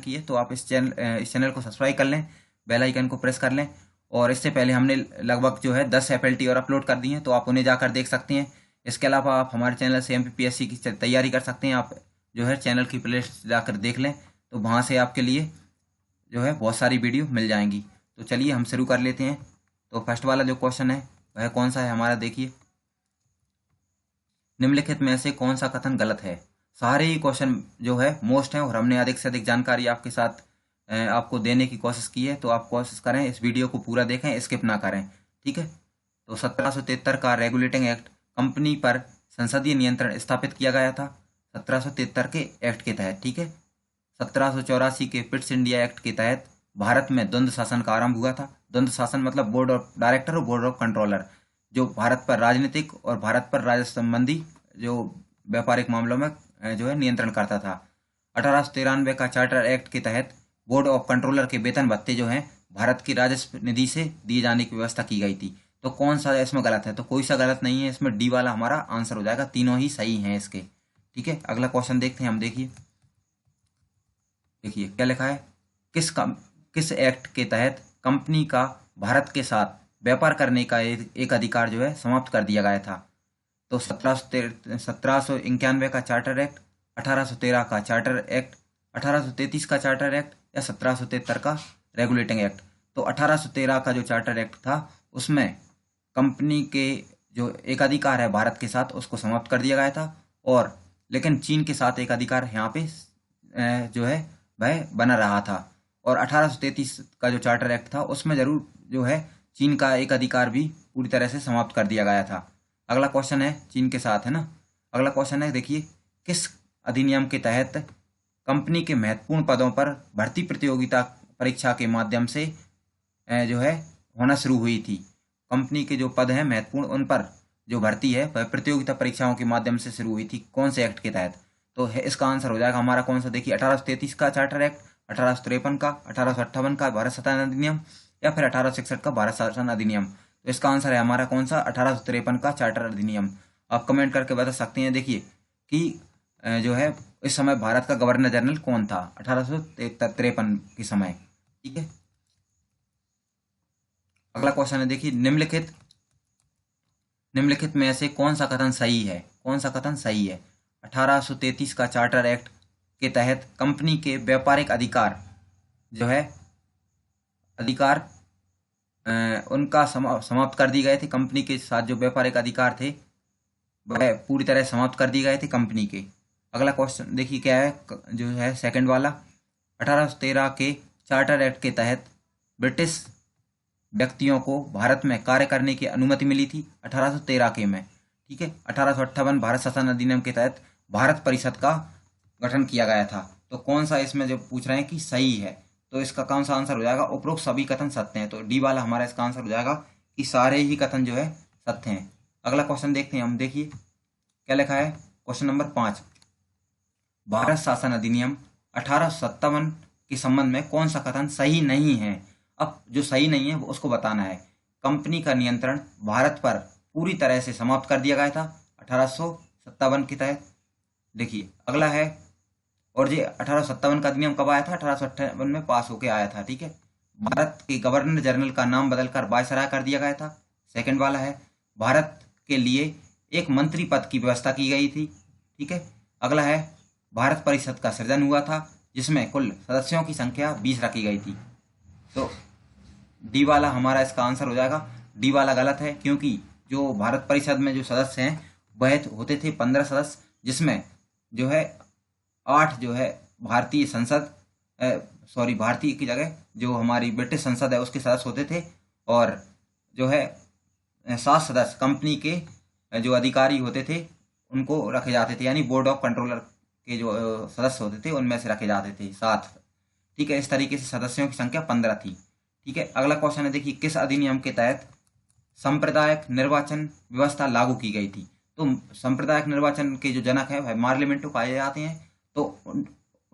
किए तो आप इस चैनल को सब्सक्राइब कर लें, बेल आइकन को प्रेस कर लें। और इससे पहले हमने लगभग जो है 10 FLT और अपलोड कर दी हैं, तो आप उन्हें जाकर देख सकते हैं। इसके अलावा आप हमारे चैनल से MPPSC की तैयारी कर सकते हैं। आप जो है चैनल की प्लेलिस्ट जाकर देख लें, तो वहाँ से आपके लिए जो है बहुत सारी वीडियो मिल जाएंगी। तो चलिए हम शुरू कर लेते हैं। तो फर्स्ट वाला जो क्वेश्चन है वह कौन सा है हमारा, देखिए, निम्नलिखित में से कौन सा कथन गलत है। सारे ही क्वेश्चन जो है मोस्ट हैं और हमने अधिक से अधिक जानकारी आपके साथ आपको देने की कोशिश की है। तो आप कोशिश करें इस वीडियो को पूरा देखें, स्किप ना करें, ठीक है। तो 1773 का रेगुलेटिंग एक्ट कंपनी पर संसदीय नियंत्रण स्थापित किया गया था 1773 के एक्ट के तहत, ठीक है। 1784 के पिट्स इंडिया एक्ट के तहत भारत में द्वंद्व शासन का आरंभ हुआ था। द्वंद्व शासन मतलब बोर्ड ऑफ डायरेक्टर और बोर्ड ऑफ कंट्रोलर, जो भारत पर राजनीतिक और भारत पर राजस्व संबंधी जो व्यापारिक मामलों में जो है नियंत्रण करता था। 1893 का चार्टर एक्ट के तहत बोर्ड ऑफ कंट्रोलर के वेतन भत्ते जो हैं भारत की राजस्व निधि से दिए जाने की व्यवस्था की गई थी। तो कौन सा इसमें गलत है, तो कोई सा गलत नहीं है, इसमें डी वाला हमारा आंसर हो जाएगा। तीनों ही सही हैं इसके, ठीक है। अगला क्वेश्चन देखते हैं हम, देखिए क्या लिखा है। किस एक्ट के तहत कंपनी का भारत के साथ व्यापार करने का एक अधिकार जो है समाप्त कर दिया गया था। तो 1791 का चार्टर एक्ट, 1813 का चार्टर एक्ट, 1833 का चार्टर एक्ट या 1773 का रेगुलेटिंग एक्ट। तो 1813 का जो चार्टर एक्ट था उसमें कंपनी के जो एक अधिकार है भारत के साथ उसको समाप्त कर दिया गया था, और लेकिन चीन के साथ एक अधिकार यहाँ पे जो है वह बना रहा था। और 1833 का जो चार्टर एक्ट था उसमें जरूर जो है चीन का एक अधिकार भी पूरी तरह से समाप्त कर दिया गया था। अगला क्वेश्चन है चीन के साथ, है ना। अगला क्वेश्चन है, देखिए, किस अधिनियम के तहत कंपनी के महत्वपूर्ण पदों पर भर्ती प्रतियोगिता परीक्षा के माध्यम से जो है होना शुरू हुई थी। कंपनी के जो पद हैं महत्वपूर्ण, उन पर जो भर्ती है वह प्रतियोगिता परीक्षाओं के माध्यम से शुरू हुई थी, कौन से एक्ट के तहत। तो इसका आंसर हो जाएगा हमारा कौन सा, देखिए, 1833 का चार्टर एक्ट, 1853 का, 1858 का भारत शासन अधिनियम या फिर 1866 का भारत शासन अधिनियम। तो इसका आंसर है हमारा कौन सा, 1853 का चार्टर अधिनियम। आप कमेंट करके बता सकते हैं, देखिए, कि जो है इस समय भारत का गवर्नर जनरल कौन था 1853 के समय, ठीक है। अगला क्वेश्चन है, देखिए, निम्नलिखित में से कौन सा कथन सही है, कौन सा कथन सही है। 1833 का चार्टर एक्ट के तहत कंपनी के व्यापारिक अधिकार जो है उनका समाप्त कर दिए गए थे। कंपनी के साथ जो व्यापारिक अधिकार थे वह पूरी तरह समाप्त कर दिए गए थे कंपनी के। अगला क्वेश्चन देखिए क्या है, जो है सेकंड वाला, 1813 के चार्टर एक्ट के तहत ब्रिटिश व्यक्तियों को भारत में कार्य करने की अनुमति मिली थी 1813 के में, ठीक है। 1858 भारत शासन अधिनियम के तहत भारत परिषद का गठन किया गया था। तो कौन सा इसमें जो पूछ रहे हैं कि सही है, तो इसका कौन सा आंसर हो जाएगा, उपरोक्त सभी कथन सत्य हैं। तो डी वाला हमारा इसका आंसर हो जाएगा कि सारे ही कथन जो है सत्य हैं। अगला क्वेश्चन देखते हैं हम, देखिए क्या लिखा है। क्वेश्चन नंबर 5, भारत शासन अधिनियम 1857 के संबंध में कौन सा कथन सही नहीं है। अब जो सही नहीं है वो उसको बताना है। कंपनी का नियंत्रण भारत पर पूरी तरह से समाप्त कर दिया गया था 1857 के तहत। देखिए अगला है, और ये 1857 का अधिनियम कब आया था, 1858 में पास होके आया था, ठीक है। भारत के गवर्नर जनरल का नाम बदलकर वायसराय कर दिया गया था। सेकंड वाला है, भारत के लिए एक मंत्री पद की व्यवस्था की गई थी, ठीक है। अगला है, भारत परिषद का सृजन हुआ था जिसमें कुल सदस्यों की संख्या 20 रखी गई थी। तो डी वाला हमारा इसका आंसर हो जाएगा। डी वाला गलत है, क्योंकि जो भारत परिषद में जो सदस्य हैं वह होते थे 15 सदस्य, जिसमें जो है 8 जो है भारतीय संसद भारतीय की जगह जो हमारी ब्रिटिश संसद है उसके सदस्य होते थे, और जो है 7 सदस्य कंपनी के जो अधिकारी होते थे उनको रखे जाते थे, यानी बोर्ड ऑफ कंट्रोलर के जो सदस्य होते थे उनमें से रखे जाते थे 7, ठीक है। इस तरीके से सदस्यों की संख्या 15 थी, ठीक है। अगला क्वेश्चन है, देखिए, किस अधिनियम के तहत सांप्रदायिक निर्वाचन व्यवस्था लागू की गई थी। तो सांप्रदायिक निर्वाचन के जो जनक है वह मार्लिमेंटो पाए जाते हैं। तो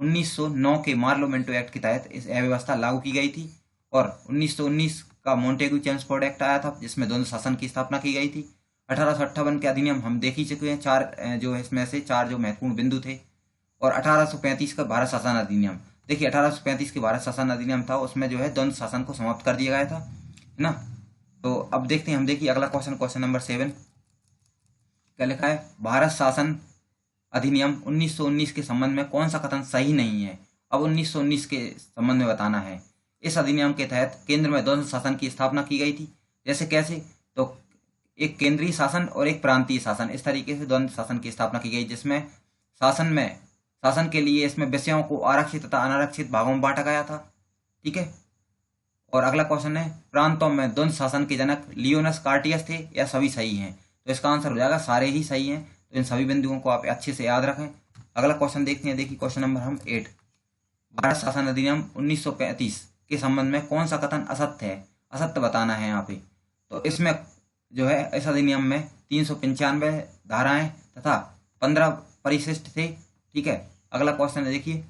1909 के मार्लिमेंटो एक्ट के तहत इस व्यवस्था लागू की गई थी, और 1919 का मोंटेगू चेम्सफोर्ड एक्ट आया था जिसमें द्वंद्व शासन की स्थापना की गई थी। 1858 के अधिनियम हम देख ही चुके हैं, 4 जो इसमें से 4 जो महत्वपूर्ण बिंदु थे, और 1835 का भारत शासन अधिनियम। देखिए 1835 के भारत शासन अधिनियम था, उसमें जो है द्वंद्व शासन को समाप्त कर दिया गया था, है ना। तो अब देखते हैं हम, देखिए अगला क्वेश्चन नंबर 7 क्या लिखा है। भारत शासन अधिनियम 1919 के संबंध में कौन सा कथन सही नहीं है। अब 1919 के संबंध में बताना है। इस अधिनियम के तहत केंद्र में द्वंद्व शासन की स्थापना की गई थी। जैसे कैसे, तो एक केंद्रीय शासन और एक प्रांतीय शासन, इस तरीके से द्वंद्व शासन की स्थापना की गई, जिसमें शासन के लिए इसमें विषयों को आरक्षित तथा अनारक्षित भागों में बांटा गया था। ठीक है। और अगला क्वेश्चन है, प्रांतों में द्वंद्व शासन के जनक लियोनस कार्टियस थे या सभी सही हैं। तो इसका आंसर हो जाएगा सारे ही सही हैं। तो इन सभी बिंदुओं को आप अच्छे से याद रखें। अगला क्वेश्चन देखते हैं, देखिए क्वेश्चन नंबर 8, भारत शासन अधिनियम 1935 के संबंध में कौन सा कथन असत्य है, असत्य बताना है यहाँ पे। तो इसमें जो है इस अधिनियम में 395 धाराएं तथा 15 परिशिष्ट थे। ठीक है। अगला क्वेश्चन है, देखिए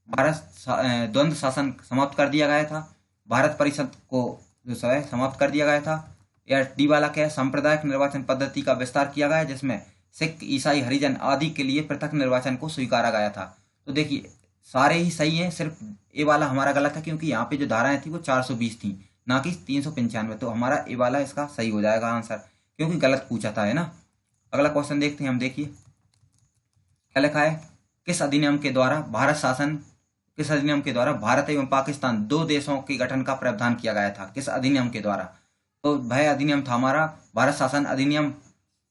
द्वंद्व शासन समाप्त कर दिया गया था, भारत परिषद को जो है समाप्त कर दिया गया था। या डी वाला क्या है, सांप्रदायिक निर्वाचन पद्धति का विस्तार किया गया, जिसमें सिख, ईसाई, हरिजन आदि के लिए पृथक निर्वाचन को स्वीकारा गया था। तो देखिए सारे ही सही हैं, सिर्फ ए वाला हमारा गलत है, क्योंकि यहाँ पे जो धाराएं थी वो 420 थी, ना कि 395। तो हमारा ए वाला इसका सही हो जाएगा आंसर, क्योंकि गलत पूछा था, है ना। अगला क्वेश्चन देखते हैं हम, देखिए क्या लिखा है। किस अधिनियम के द्वारा भारत एवं पाकिस्तान दो देशों के गठन का प्रावधान किया गया था। किस अधिनियम के द्वारा। तो वह अधिनियम था हमारा भारत शासन अधिनियम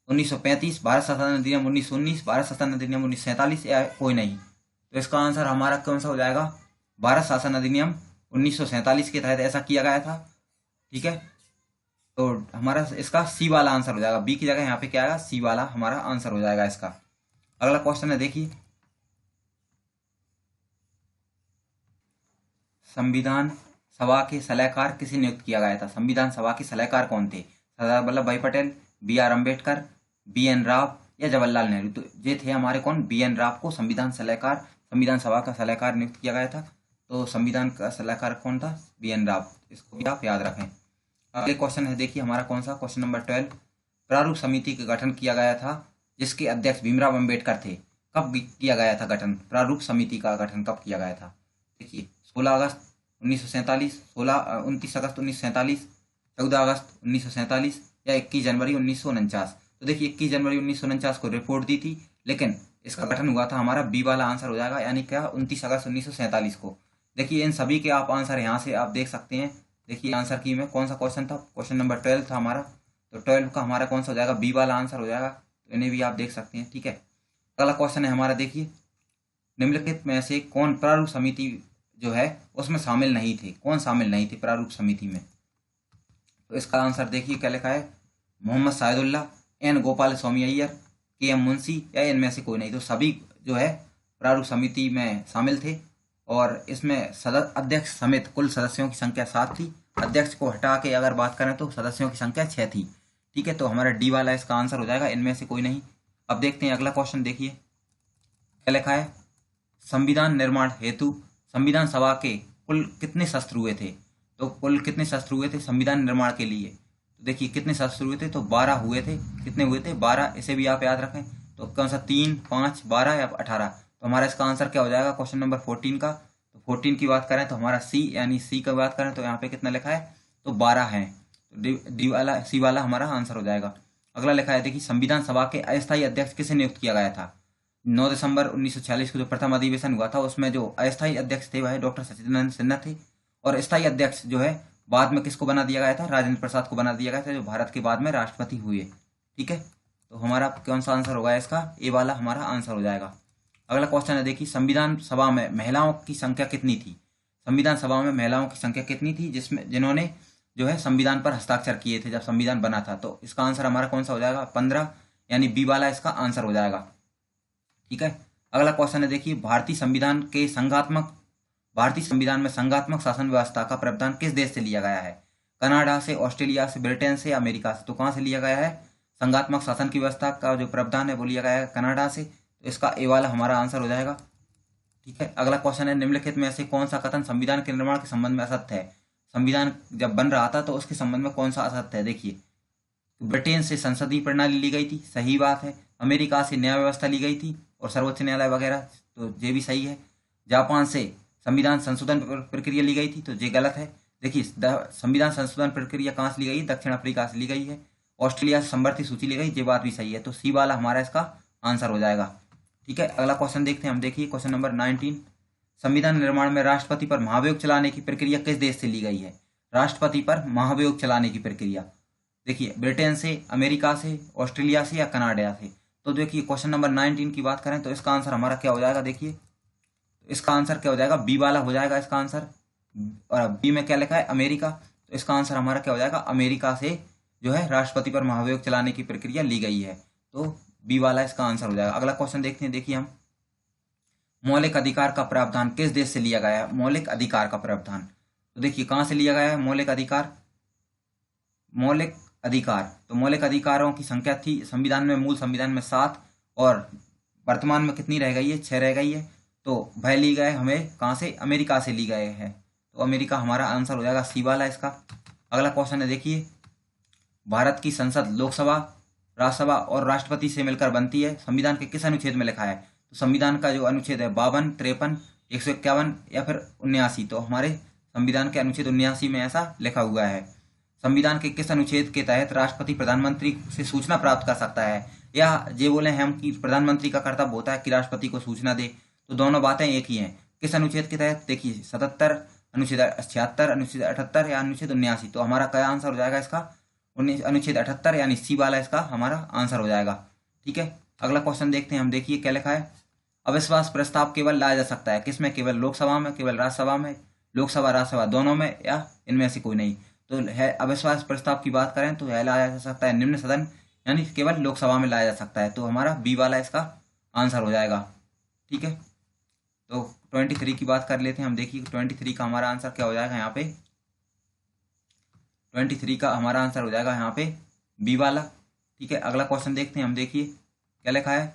1935, भारत शासन अधिनियम 1919, भारत शासन अधिनियम 1947 या कोई नहीं। तो इसका आंसर हमारा कौन सा हो जाएगा, भारत शासन अधिनियम 1947 के तहत ऐसा किया गया था। ठीक है। तो हमारा इसका सी वाला आंसर हो जाएगा, बी की जगह यहाँ पे क्या आएगा, सी वाला हमारा आंसर हो जाएगा इसका। अगला क्वेश्चन है, देखिए संविधान सभा के सलाहकार किसे नियुक्त किया गया था। संविधान सभा के सलाहकार कौन थे, Sardar Vallabhbhai Patel, B R Ambedkar, B N Rau या जवाहरलाल नेहरू। तो ये थे हमारे कौन, बी एन राव को संविधान सभा का सलाहकार नियुक्त किया गया था। तो संविधान का सलाहकार कौन था, बी एन राव। इसको भी आप याद रखें। अगले क्वेश्चन है, देखिए हमारा कौन सा, क्वेश्चन नंबर 12, प्रारूप समिति का गठन किया गया था जिसके अध्यक्ष भीमराव अम्बेडकर थे। कब किया गया था गठन, प्रारूप समिति का गठन कब किया गया था। देखिए 16 अगस्त 1947, 29 अगस्त 1947, 14 अगस्त 1947 या 21 जनवरी 1949। तो देखिए 21 जनवरी 1949 को रिपोर्ट दी थी, लेकिन इसका गठन हुआ था हमारा बी वाला आंसर हो जाएगा, यानी क्या 29 अगस्त 1947 को। देखिए इन सभी के आप आंसर यहाँ से आप देख सकते हैं। देखिए आंसर की में कौन सा क्वेश्चन था, क्वेश्चन नंबर 12 था हमारा। तो 12 का हमारा कौन सा हो जाएगा, बी वाला आंसर हो जाएगा। तो इन्हें भी आप देख सकते हैं। ठीक है। अगला क्वेश्चन है हमारा, देखिए निम्नलिखित में से कौन प्रारूप समिति जो है उसमें शामिल नहीं थे, कौन शामिल नहीं थे प्रारूप समिति में। तो इसका आंसर देखिए क्या लिखा है, मोहम्मद शाहिदुल्लाह, एन गोपाल स्वामी अय्यर, के एम मुंशी या इनमें से कोई नहीं। तो सभी जो है प्रारूप समिति में शामिल थे, और इसमें अध्यक्ष समेत कुल सदस्यों की संख्या 7 थी। अध्यक्ष को हटा के अगर बात करें तो सदस्यों की संख्या 6 थी। ठीक है। तो हमारा डी वाला इसका आंसर हो जाएगा, इनमें से कोई नहीं। अब देखते हैं अगला क्वेश्चन, देखिए क्या लिखा है, संविधान निर्माण हेतु संविधान सभा के कुल कितने शस्त्र हुए थे। तो कुल कितने शस्त्र हुए थे संविधान निर्माण के लिए। तो देखिए कितने शस्त्र हुए थे, तो 12 हुए थे। कितने हुए थे, 12। इसे भी आप याद रखें। तो कौन सा, 3, 5, 12 या 18। तो हमारा इसका आंसर क्या हो जाएगा, क्वेश्चन नंबर 14 का। तो 14 की बात करें तो हमारा सी, यानी सी का बात करें तो यहाँ पे कितना लिखा है, तो 12 है। तो डी वाला, सी वाला हमारा आंसर हो जाएगा। अगला लिखा है, देखिए संविधान सभा के अस्थायी अध्यक्ष किसे नियुक्त किया गया था। 9 दिसंबर 1946 को जो प्रथम अधिवेशन हुआ था उसमें जो अस्थायी अध्यक्ष थे वह डॉक्टर सचिदानंद सिन्हा थे, और स्थायी अध्यक्ष जो है बाद में किसको बना दिया गया था, राजेंद्र प्रसाद को बना दिया गया था, जो भारत के बाद में राष्ट्रपति हुए। ठीक है। तो हमारा कौन सा आंसर होगा इसका, ए वाला हमारा आंसर हो जाएगा। अगला क्वेश्चन है, देखिए संविधान सभा में महिलाओं की संख्या कितनी थी। संविधान सभा में महिलाओं की संख्या कितनी थी जिन्होंने जो है संविधान पर हस्ताक्षर किए थे जब संविधान बना था। तो इसका आंसर हमारा कौन सा हो जाएगा, 15, यानी बी वाला इसका आंसर हो जाएगा। ठीक है। अगला क्वेश्चन है, देखिए भारतीय संविधान में संघात्मक शासन व्यवस्था का प्रावधान किस देश से लिया गया है। कनाडा से, ऑस्ट्रेलिया से, ब्रिटेन से, अमेरिका से। तो कहाँ से लिया गया है, संघात्मक शासन की व्यवस्था का जो प्रावधान है वो लिया गया है कनाडा से। तो इसका ए वाला हमारा आंसर हो जाएगा। ठीक है। अगला क्वेश्चन है, निम्नलिखित में से कौन सा कथन संविधान के निर्माण के संबंध में असत्य है। संविधान जब बन रहा था तो उसके संबंध में कौन सा असत्य है। देखिए ब्रिटेन से संसदीय प्रणाली ली गई थी, सही बात है। अमेरिका से न्याय व्यवस्था ली गई थी और सर्वोच्च न्यायालय वगैरह, तो ये भी सही है। जापान से संविधान संशोधन प्रक्रिया ली गई थी, तो ये गलत है। देखिए संविधान संशोधन प्रक्रिया कहाँ से ली गई है? दक्षिण अफ्रीका से ली गई है। ऑस्ट्रेलिया से समवर्ती सूची ली गई, ये बात भी सही है। तो सी वाला हमारा इसका आंसर हो जाएगा। ठीक है, अगला क्वेश्चन देखते हैं हम। देखिए क्वेश्चन नंबर 19, संविधान निर्माण में राष्ट्रपति पर महाभियोग चलाने की प्रक्रिया किस देश से ली गई है? राष्ट्रपति पर महाभियोग चलाने की प्रक्रिया देखिए ब्रिटेन से, अमेरिका से, ऑस्ट्रेलिया से या कनाडा से। तो देखिए क्वेश्चन नंबर 19 की बात करें तो इसका आंसर हमारा क्या हो जाएगा? देखिए तो इसका आंसर क्या हो जाएगा? बी वाला हो जाएगा इसका आंसर। और बी में क्या लिखा है? अमेरिका। तो इसका आंसर हमारा क्या हो जाएगा? अमेरिका से जो है राष्ट्रपति पर महाभियोग चलाने की प्रक्रिया ली गई है, तो बी वाला इसका आंसर हो जाएगा। अगला क्वेश्चन देखते हैं। देखिए हम, मौलिक अधिकार का प्रावधान किस देश से लिया गया है? मौलिक अधिकार का प्रावधान तो देखिए कहाँ से लिया गया है? मौलिक अधिकार, मौलिक अधिकार तो मौलिक अधिकारों की संख्या थी संविधान में, मूल संविधान में 7 और वर्तमान में कितनी रह गई है? 6 रह गई है। तो वह ली गए हमें कहाँ से? अमेरिका से ली गए हैं, तो अमेरिका हमारा आंसर हो जाएगा सी वाला इसका। अगला क्वेश्चन है, देखिए भारत की संसद लोकसभा, राज्यसभा और राष्ट्रपति से मिलकर बनती है, संविधान के किस अनुच्छेद में लिखा है? तो संविधान का जो अनुच्छेद है 52, 53, 151 या फिर 79। तो हमारे संविधान के अनुच्छेद 79 में ऐसा लिखा हुआ है। संविधान के किस अनुच्छेद के तहत राष्ट्रपति प्रधानमंत्री से सूचना प्राप्त कर सकता है? या ये बोले हम कि प्रधानमंत्री का कर्तव्य होता है कि राष्ट्रपति को सूचना दे, तो दोनों बातें एक ही हैं। किस अनुच्छेद के तहत? देखिए 77, अनुच्छेद 76, अनुच्छेद 78 या अनुच्छेद 79। तो हमारा क्या आंसर हो जाएगा इसका? अनुच्छेद 78 यानी सी वाला इसका हमारा आंसर हो जाएगा। ठीक है, अगला क्वेश्चन देखते हैं हम। देखिए क्या लिखा है? अविश्वास प्रस्ताव केवल लाया जा सकता है किसमें? केवल लोकसभा में, केवल राज्यसभा में, लोकसभा राज्यसभा दोनों में, या इनमें से कोई नहीं। तो है अविश्वास प्रस्ताव की बात करें तो यह लाया जा सकता है निम्न सदन, यानी केवल लोकसभा में लाया जा सकता है। तो हमारा बी वाला इसका आंसर हो जाएगा। ठीक है, तो 23 की बात कर लेते हैं हम। देखिए 23 का हमारा आंसर क्या हो जाएगा यहाँ पे? 23 का हमारा आंसर हो जाएगा यहाँ पे बी वाला। ठीक है, अगला क्वेश्चन देखते हैं हम। देखिए क्या लिखा है?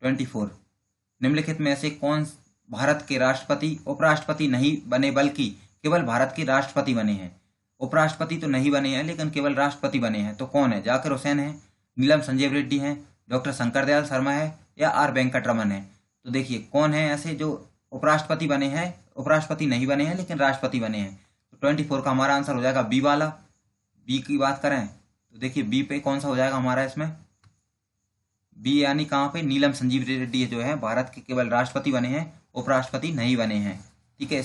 24, निम्नलिखित में से कौन भारत के राष्ट्रपति उपराष्ट्रपति नहीं बने बल्कि केवल भारत के राष्ट्रपति बने हैं? उपराष्ट्रपति तो नहीं बने हैं लेकिन केवल राष्ट्रपति बने हैं, तो कौन है? जाकिर हुसैन है, नीलम संजीव रेड्डी है, डॉक्टर शंकर दयाल शर्मा है या आर वेंकटरमन है? तो देखिए कौन है ऐसे जो उपराष्ट्रपति बने हैं, उपराष्ट्रपति नहीं बने हैं लेकिन राष्ट्रपति बने हैं। तो 24 का हमारा आंसर हो जाएगा बी वाला। बी की बात करें तो देखिए बी पे कौन सा हो जाएगा हमारा इसमें? बी यानी कहाँ पे? नीलम संजीव रेड्डी जो है भारत के केवल राष्ट्रपति बने हैं, उपराष्ट्रपति नहीं बने हैं। ठीक है,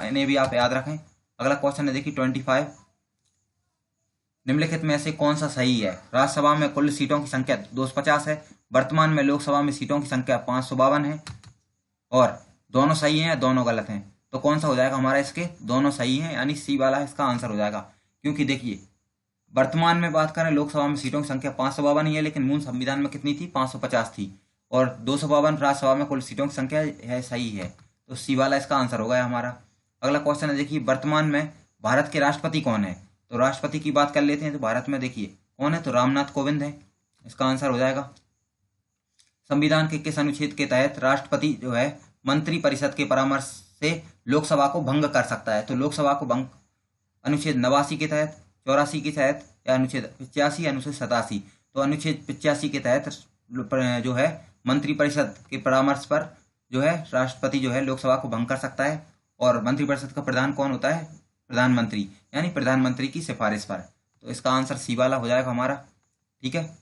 इन्हें भी आप याद रखें। अगला क्वेश्चन है देखिए 25, निम्नलिखित में से कौन सा सही है? राज्यसभा में कुल सीटों की संख्या 250 है, वर्तमान में लोकसभा में सीटों की संख्या 552 है, और दोनों सही हैं, दोनों गलत हैं। तो कौन सा हो जाएगा हमारा? इसके दोनों सही हैं, यानी सी वाला इसका आंसर हो जाएगा। क्योंकि देखिए वर्तमान में बात करें लोकसभा में सीटों की संख्या 552 ही है, लेकिन मूल संविधान में कितनी थी? 550 थी, और 252 राज्यसभा में कुल सीटों की संख्या है, सही है। तो सी वाला इसका आंसर हो गया हमारा। अगला क्वेश्चन है देखिए वर्तमान में भारत के राष्ट्रपति कौन है? तो राष्ट्रपति की बात कर लेते हैं। तो भारत में देखिए कौन है? तो रामनाथ कोविंद है, इसका आंसर हो जाएगा। संविधान के किस अनुच्छेद के तहत राष्ट्रपति जो है मंत्रिपरिषद के परामर्श से लोकसभा को भंग कर सकता है? तो लोकसभा को भंग अनुच्छेद 89 के तहत, 84 के तहत या अनुच्छेद 85, अनुच्छेद 87। तो अनुच्छेद 85 के तहत जो है मंत्रिपरिषद के परामर्श पर जो है राष्ट्रपति जो है लोकसभा को भंग कर सकता है, और मंत्रिपरिषद का प्रधान कौन होता है? प्रधानमंत्री, यानी प्रधानमंत्री की सिफारिश पर। तो इसका आंसर सी वाला हो जाएगा हमारा। ठीक है,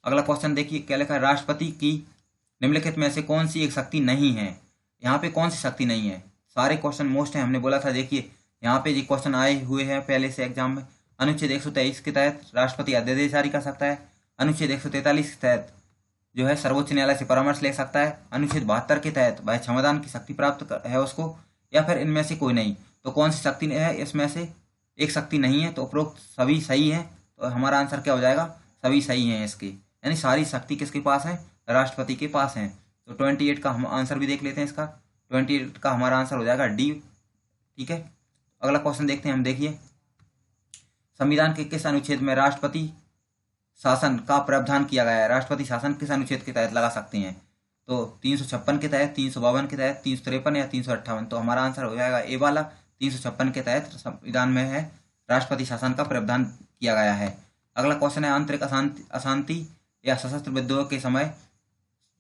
अगला क्वेश्चन देखिए क्या लिखा है? राष्ट्रपति की निम्नलिखित में से कौन सी एक शक्ति नहीं है? यहाँ पे कौन सी शक्ति नहीं है? सारे क्वेश्चन मोस्ट हैं, हमने बोला था। देखिए यहाँ पे ये क्वेश्चन आए हुए हैं पहले से एग्जाम में। अनुच्छेद 123 के तहत राष्ट्रपति अध्यादेश जारी कर सकता है, अनुच्छेद 143 के तहत जो है सर्वोच्च न्यायालय से परामर्श ले सकता है, अनुच्छेद 72 के तहत वह क्षमादान की शक्ति प्राप्त है उसको, या फिर इनमें से कोई नहीं। तो कौन सी शक्ति है? इसमें से एक शक्ति नहीं है, तो उपरोक्त सभी सही है। तो हमारा आंसर क्या हो जाएगा? सभी सही हैं इसके, यानी सारी शक्ति किसके पास है? राष्ट्रपति के पास है। तो 28 का हम आंसर भी देख लेते हैं। इसका 28 का हमारा आंसर हो जाएगा डी। ठीक है, अगला क्वेश्चन देखते हैं हम। देखिए संविधान के किस अनुच्छेद में राष्ट्रपति शासन का प्रावधान किया गया है? राष्ट्रपति शासन किस अनुच्छेद के तहत लगा सकते हैं? तो 356 के तहत, 352 के तहत, 353 या 358। तो हमारा आंसर हो जाएगा ए वाला। 356 के तहत संविधान में है राष्ट्रपति शासन का प्रावधान किया गया है। अगला क्वेश्चन है आंतरिक अशांति या सशस्त्र विद्रोह के समय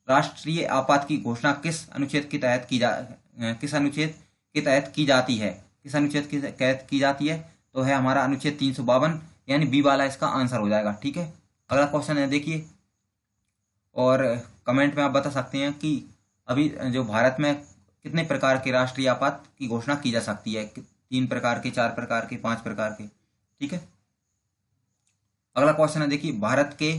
राष्ट्रीय आपात की घोषणा किस अनुच्छेद के तहत किस अनुच्छेद के तहत की जाती है, किस अनुच्छेद के तहत की जाती है, तो है हमारा अनुच्छेद 352, यानी बी वाला इसका आंसर हो जाएगा। ठीक है, अगला क्वेश्चन है देखिए, और कमेंट में आप बता सकते हैं कि अभी जो भारत में कितने प्रकार के राष्ट्रीय आपात की घोषणा की जा सकती है, 3 प्रकार के, 4 प्रकार के, 5 प्रकार के। ठीक है, अगला क्वेश्चन है देखिए, भारत के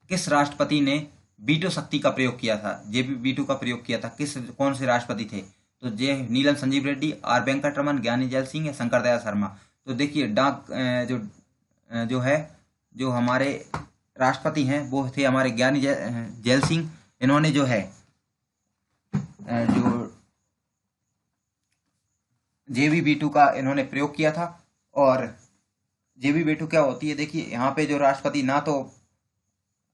किस राष्ट्रपति ने वीटो शक्ति का प्रयोग किया था, जेबी वीटो का प्रयोग किया था, कौन से राष्ट्रपति थे, तो जे नीलम संजीव रेड्डी, आर वेंकटरमन, ज्ञानी जैल सिंह या शंकर दयाल शर्मा। तो देखिए जो है जो हमारे राष्ट्रपति हैं वो थे हमारे ज्ञानी जैल सिंह। इन्होंने जो है जो जेबी वीटो का इन्होंने प्रयोग किया था। और जेबी वीटो क्या होती है, देखिए यहाँ पे जो राष्ट्रपति ना तो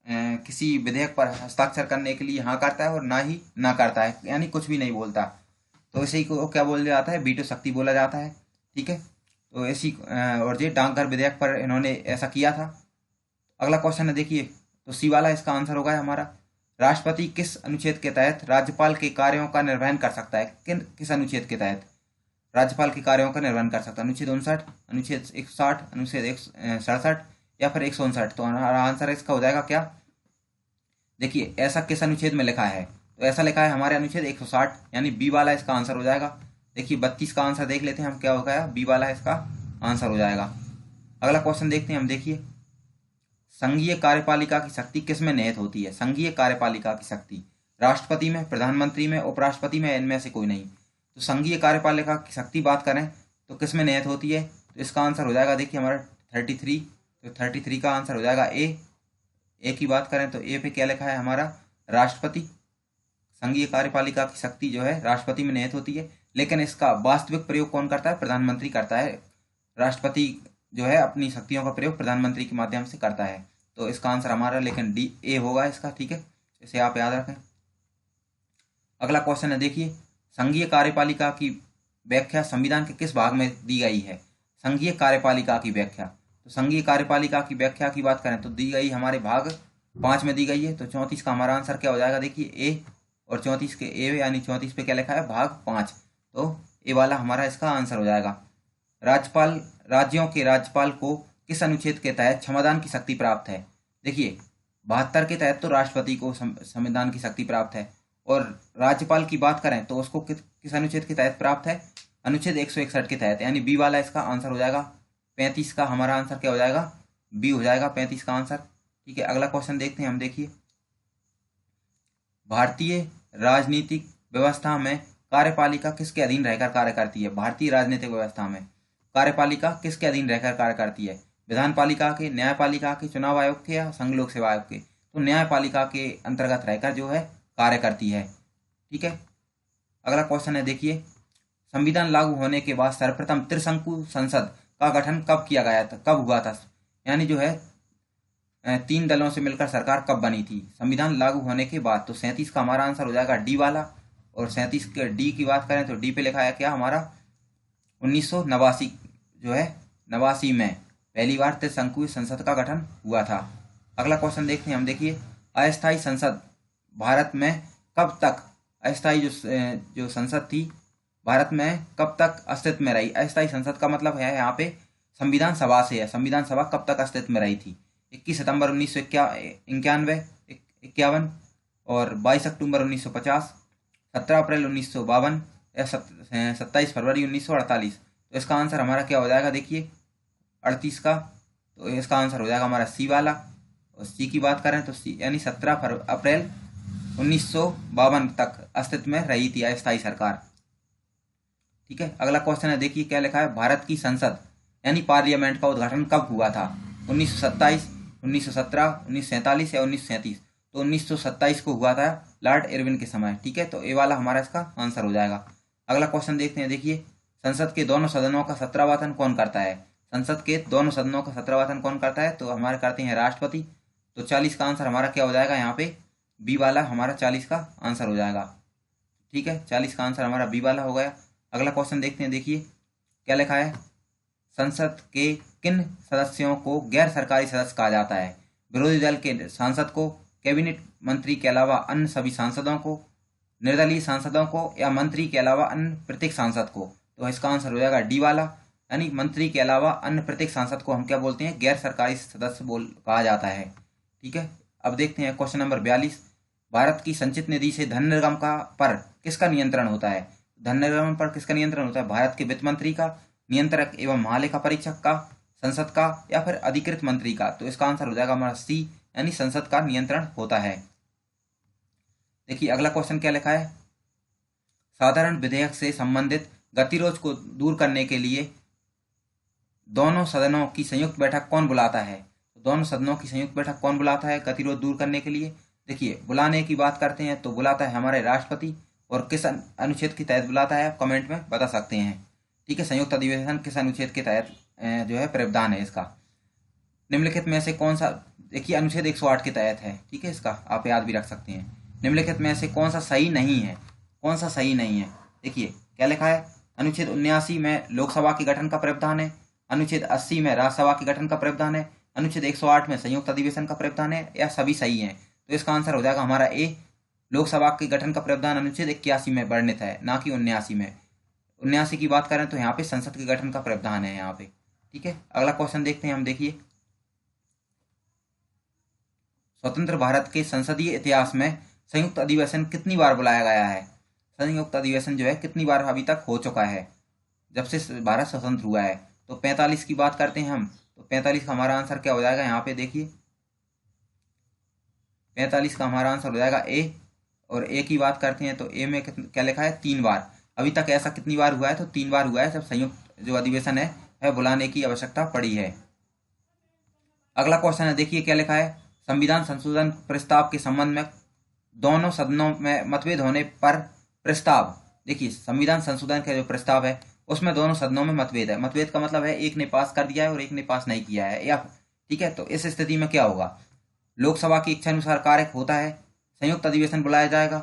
किसी विधेयक पर हस्ताक्षर करने के लिए हाँ करता है और ना ही ना करता है, यानी कुछ भी नहीं बोलता, तो इसी को क्या बोला जाता है, वीटो शक्ति बोला जाता है। ठीक है, तो ऐसी और ये डाकघर विधेयक पर इन्होंने ऐसा किया था। अगला क्वेश्चन है देखिए, तो सी वाला इसका आंसर होगा हमारा, राष्ट्रपति किस अनुच्छेद के तहत राज्यपाल के कार्यों का निर्वहन कर सकता है, किस अनुच्छेद के तहत राज्यपाल के कार्यों का निर्वहन कर सकता है, अनुच्छेद 59, अनुच्छेद 160, अनुच्छेद 167 या फिर 159। तो हमारा आंसर इसका हो जाएगा क्या, देखिए ऐसा किस अनुच्छेद में लिखा है, तो ऐसा लिखा है हमारे अनुच्छेद 160, यानी बी वाला इसका आंसर हो जाएगा। देखिए 32 का आंसर देख लेते हैं हम, क्या हो गया, बी वाला इसका आंसर हो जाएगा। अगला क्वेश्चन देखते हैं हम, देखिए संघीय कार्यपालिका की शक्ति किस में निहित होती है, संघीय कार्यपालिका की शक्ति राष्ट्रपति में, प्रधानमंत्री में, उपराष्ट्रपति में, इनमें से कोई नहीं। तो संघीय कार्यपालिका की शक्ति बात करें तो किस में निहित होती है, तो इसका आंसर हो जाएगा देखिए हमारा 33। तो 33 का आंसर हो जाएगा ए की बात करें तो ए पे क्या लिखा है हमारा, राष्ट्रपति। संघीय कार्यपालिका की शक्ति जो है राष्ट्रपति में निहित होती है, लेकिन इसका वास्तविक प्रयोग कौन करता है, प्रधानमंत्री करता है। राष्ट्रपति जो है अपनी शक्तियों का प्रयोग प्रधानमंत्री के माध्यम से करता है। तो इसका आंसर हमारा लेकिन डी ए होगा इसका। ठीक है, इसे आप याद रखें। अगला क्वेश्चन है देखिए, संघीय कार्यपालिका की व्याख्या संविधान के किस भाग में दी गई है, संघीय कार्यपालिका की व्याख्या। तो संघीय कार्यपालिका की व्याख्या की बात करें तो दी गई हमारे भाग 5 में दी गई है। तो 34 का हमारा आंसर क्या हो जाएगा, देखिए ए, और 34 के ए यानी 34 पे क्या लिखा है, भाग 5, तो ए वाला हमारा इसका आंसर हो जाएगा। राज्यपाल, राज्यों के राज्यपाल को किस अनुच्छेद के तहत क्षमादान की शक्ति प्राप्त है, देखिए 72 के तहत तो राष्ट्रपति को संविधान की शक्ति प्राप्त है, और राज्यपाल की बात करें तो उसको किस अनुच्छेद के तहत प्राप्त है, अनुच्छेद 161 के तहत, यानी बी वाला इसका आंसर हो जाएगा। 35 का हमारा आंसर क्या हो जाएगा, बी हो जाएगा 35 का आंसर। ठीक है, अगला क्वेश्चन देखते हैं हम, देखिए भारतीय राजनीतिक व्यवस्था में कार्यपालिका किसके अधीन रहकर कार्य करती है, भारतीय राजनीतिक व्यवस्था में कार्यपालिका किसके अधीन रहकर कार्य करती है, विधानपालिका के, न्यायपालिका के, चुनाव आयोग के या संघ लोक सेवा आयोग के। तो न्यायपालिका के अंतर्गत रहकर जो है कार्य करती है। ठीक है, अगला क्वेश्चन है देखिए, संविधान लागू होने के बाद सर्वप्रथम त्रिशंकु संसद का गठन कब किया गया था, कब हुआ था, यानी जो है 3 दलों से मिलकर सरकार कब बनी थी, संविधान लागू होने के बाद। तो 37 का हमारा आंसर हो जाएगा डी वाला, और 37 के डी की बात करें तो डी पे लिखा है क्या हमारा 1989 जो है 89 में पहली बार त्रिशंकु संसद का गठन हुआ था। अगला क्वेश्चन देखते हैं हम, देखिए अस्थायी संसद भारत में कब तक, अस्थायी जो संसद थी भारत में कब तक अस्तित्व में रही। अस्थायी संसद का मतलब है यहाँ पे संविधान सभा से है, संविधान सभा कब तक अस्तित्व में रही थी, 21 सितंबर 1951 और 22 अक्टूबर 1950, 17 अप्रैल 1952 या 27 फरवरी 1948। तो इसका आंसर हमारा क्या हो जाएगा, देखिए 38 का, तो इसका आंसर हो जाएगा हमारा सी वाला। और सी की बात करें तो सी यानी 17 अप्रैल 1952 तक अस्तित्व में रही थी अस्थायी सरकार। ठीक है, अगला क्वेश्चन है देखिए क्या लिखा है, भारत की संसद यानी पार्लियामेंट का उद्घाटन कब हुआ था, 1927, 1917, 1947 या 1937। तो 1927 को हुआ था लॉर्ड इरविन के समय। ठीक है, तो ए वाला हमारा इसका आंसर हो जाएगा। अगला क्वेश्चन देखते हैं, देखिए संसद के दोनों सदनों का सत्रावतन कौन करता है, संसद के दोनों सदनों का सत्रावतन कौन करता है, तो हमारे करते हैं राष्ट्रपति। तो 40 का आंसर हमारा क्या हो जाएगा, यहाँ पे बी वाला हमारा 40 का आंसर हो जाएगा। ठीक है, 40 का आंसर हमारा बी वाला हो गया। अगला क्वेश्चन देखते हैं, देखिए क्या लिखा है, संसद के किन सदस्यों को गैर सरकारी सदस्य कहा जाता है, विरोधी दल के सांसद को, कैबिनेट मंत्री के अलावा अन्य सभी सांसदों को, निर्दलीय सांसदों को या मंत्री के अलावा अन्य प्रत्येक सांसद को। तो इसका आंसर हो जाएगा डी वाला, यानी मंत्री के अलावा अन्य प्रत्येक सांसद को हम क्या बोलते हैं, गैर सरकारी सदस्य कहा जाता है। ठीक है, अब देखते हैं क्वेश्चन नंबर 42। भारत की संचित निधि से धन निर्गम पर किसका नियंत्रण होता है? धन निर्गम पर किसका नियंत्रण होता है? भारत के वित्त मंत्री का, नियंत्रक एवं महालेखा परीक्षक का, संसद का, या फिर अधिकृत मंत्री का। तो इसका आंसर हो जाएगा हमारा सी, यानी संसद का नियंत्रण होता है। देखिए अगला क्वेश्चन क्या लिखा है, साधारण विधेयक से संबंधित गतिरोध को दूर करने के लिए दोनों सदनों की संयुक्त बैठक कौन बुलाता है? दोनों सदनों की संयुक्त बैठक कौन बुलाता है गतिरोध दूर करने के लिए? देखिए बुलाने की बात करते हैं तो बुलाता है हमारे राष्ट्रपति, और किस अनुच्छेद के तहत बुलाता है आप कमेंट में बता सकते हैं। ठीक है, संयुक्त अधिवेशन किस अनुच्छेद के तहत जो है प्रावधान है इसका? निम्नलिखित में से कौन सा, देखिए अनुच्छेद 108 के तहत है। ठीक है, इसका आप याद भी रख सकते हैं। निम्नलिखित में से कौन सा सही नहीं है? कौन सा सही नहीं है? देखिए क्या लिखा है, अनुच्छेद 79 में लोकसभा के गठन का प्रावधान है, अनुच्छेद 80 में राज्यसभा के गठन का प्रावधान है, अनुच्छेद 108 में संयुक्त अधिवेशन का प्रावधान है, या सभी सही है? तो इसका आंसर हो जाएगा हमारा ए, लोकसभा के गठन का प्रावधान अनुच्छेद 81 में वर्णित है, ना कि 79 में। 79 की बात करें तो यहाँ पे संसद के गठन का प्रावधान है यहाँ पे। ठीक है, अगला क्वेश्चन देखते हैं हम। देखिए स्वतंत्र भारत के संसदीय इतिहास में संयुक्त अधिवेशन कितनी बार बुलाया गया है? संयुक्त अधिवेशन जो है कितनी बार अभी तक हो चुका है जब से भारत स्वतंत्र हुआ है? तो 45 की बात करते हैं हम, तो 45 का हमारा आंसर क्या हो जाएगा यहाँ पे? देखिए 45 का हमारा आंसर हो जाएगा ए, और ए की बात करते हैं तो ए में क्या लिखा है, 3 बार। अभी तक ऐसा कितनी बार हुआ है? तो 3 बार हुआ है जब संयुक्त जो अधिवेशन है बुलाने की आवश्यकता पड़ी है। अगला क्वेश्चन है, देखिए क्या लिखा है, संविधान संशोधन प्रस्ताव के संबंध में दोनों सदनों में मतभेद होने पर प्रस्ताव, देखिए संविधान संशोधन का जो प्रस्ताव है उसमें दोनों सदनों में मतभेद है। मतभेद का मतलब है एक ने पास कर दिया है और एक ने पास नहीं किया है, या ठीक है, तो इस स्थिति में क्या होगा, लोकसभा की इच्छा अनुसार कार्य होता है, संयुक्त अधिवेशन बुलाया जाएगा,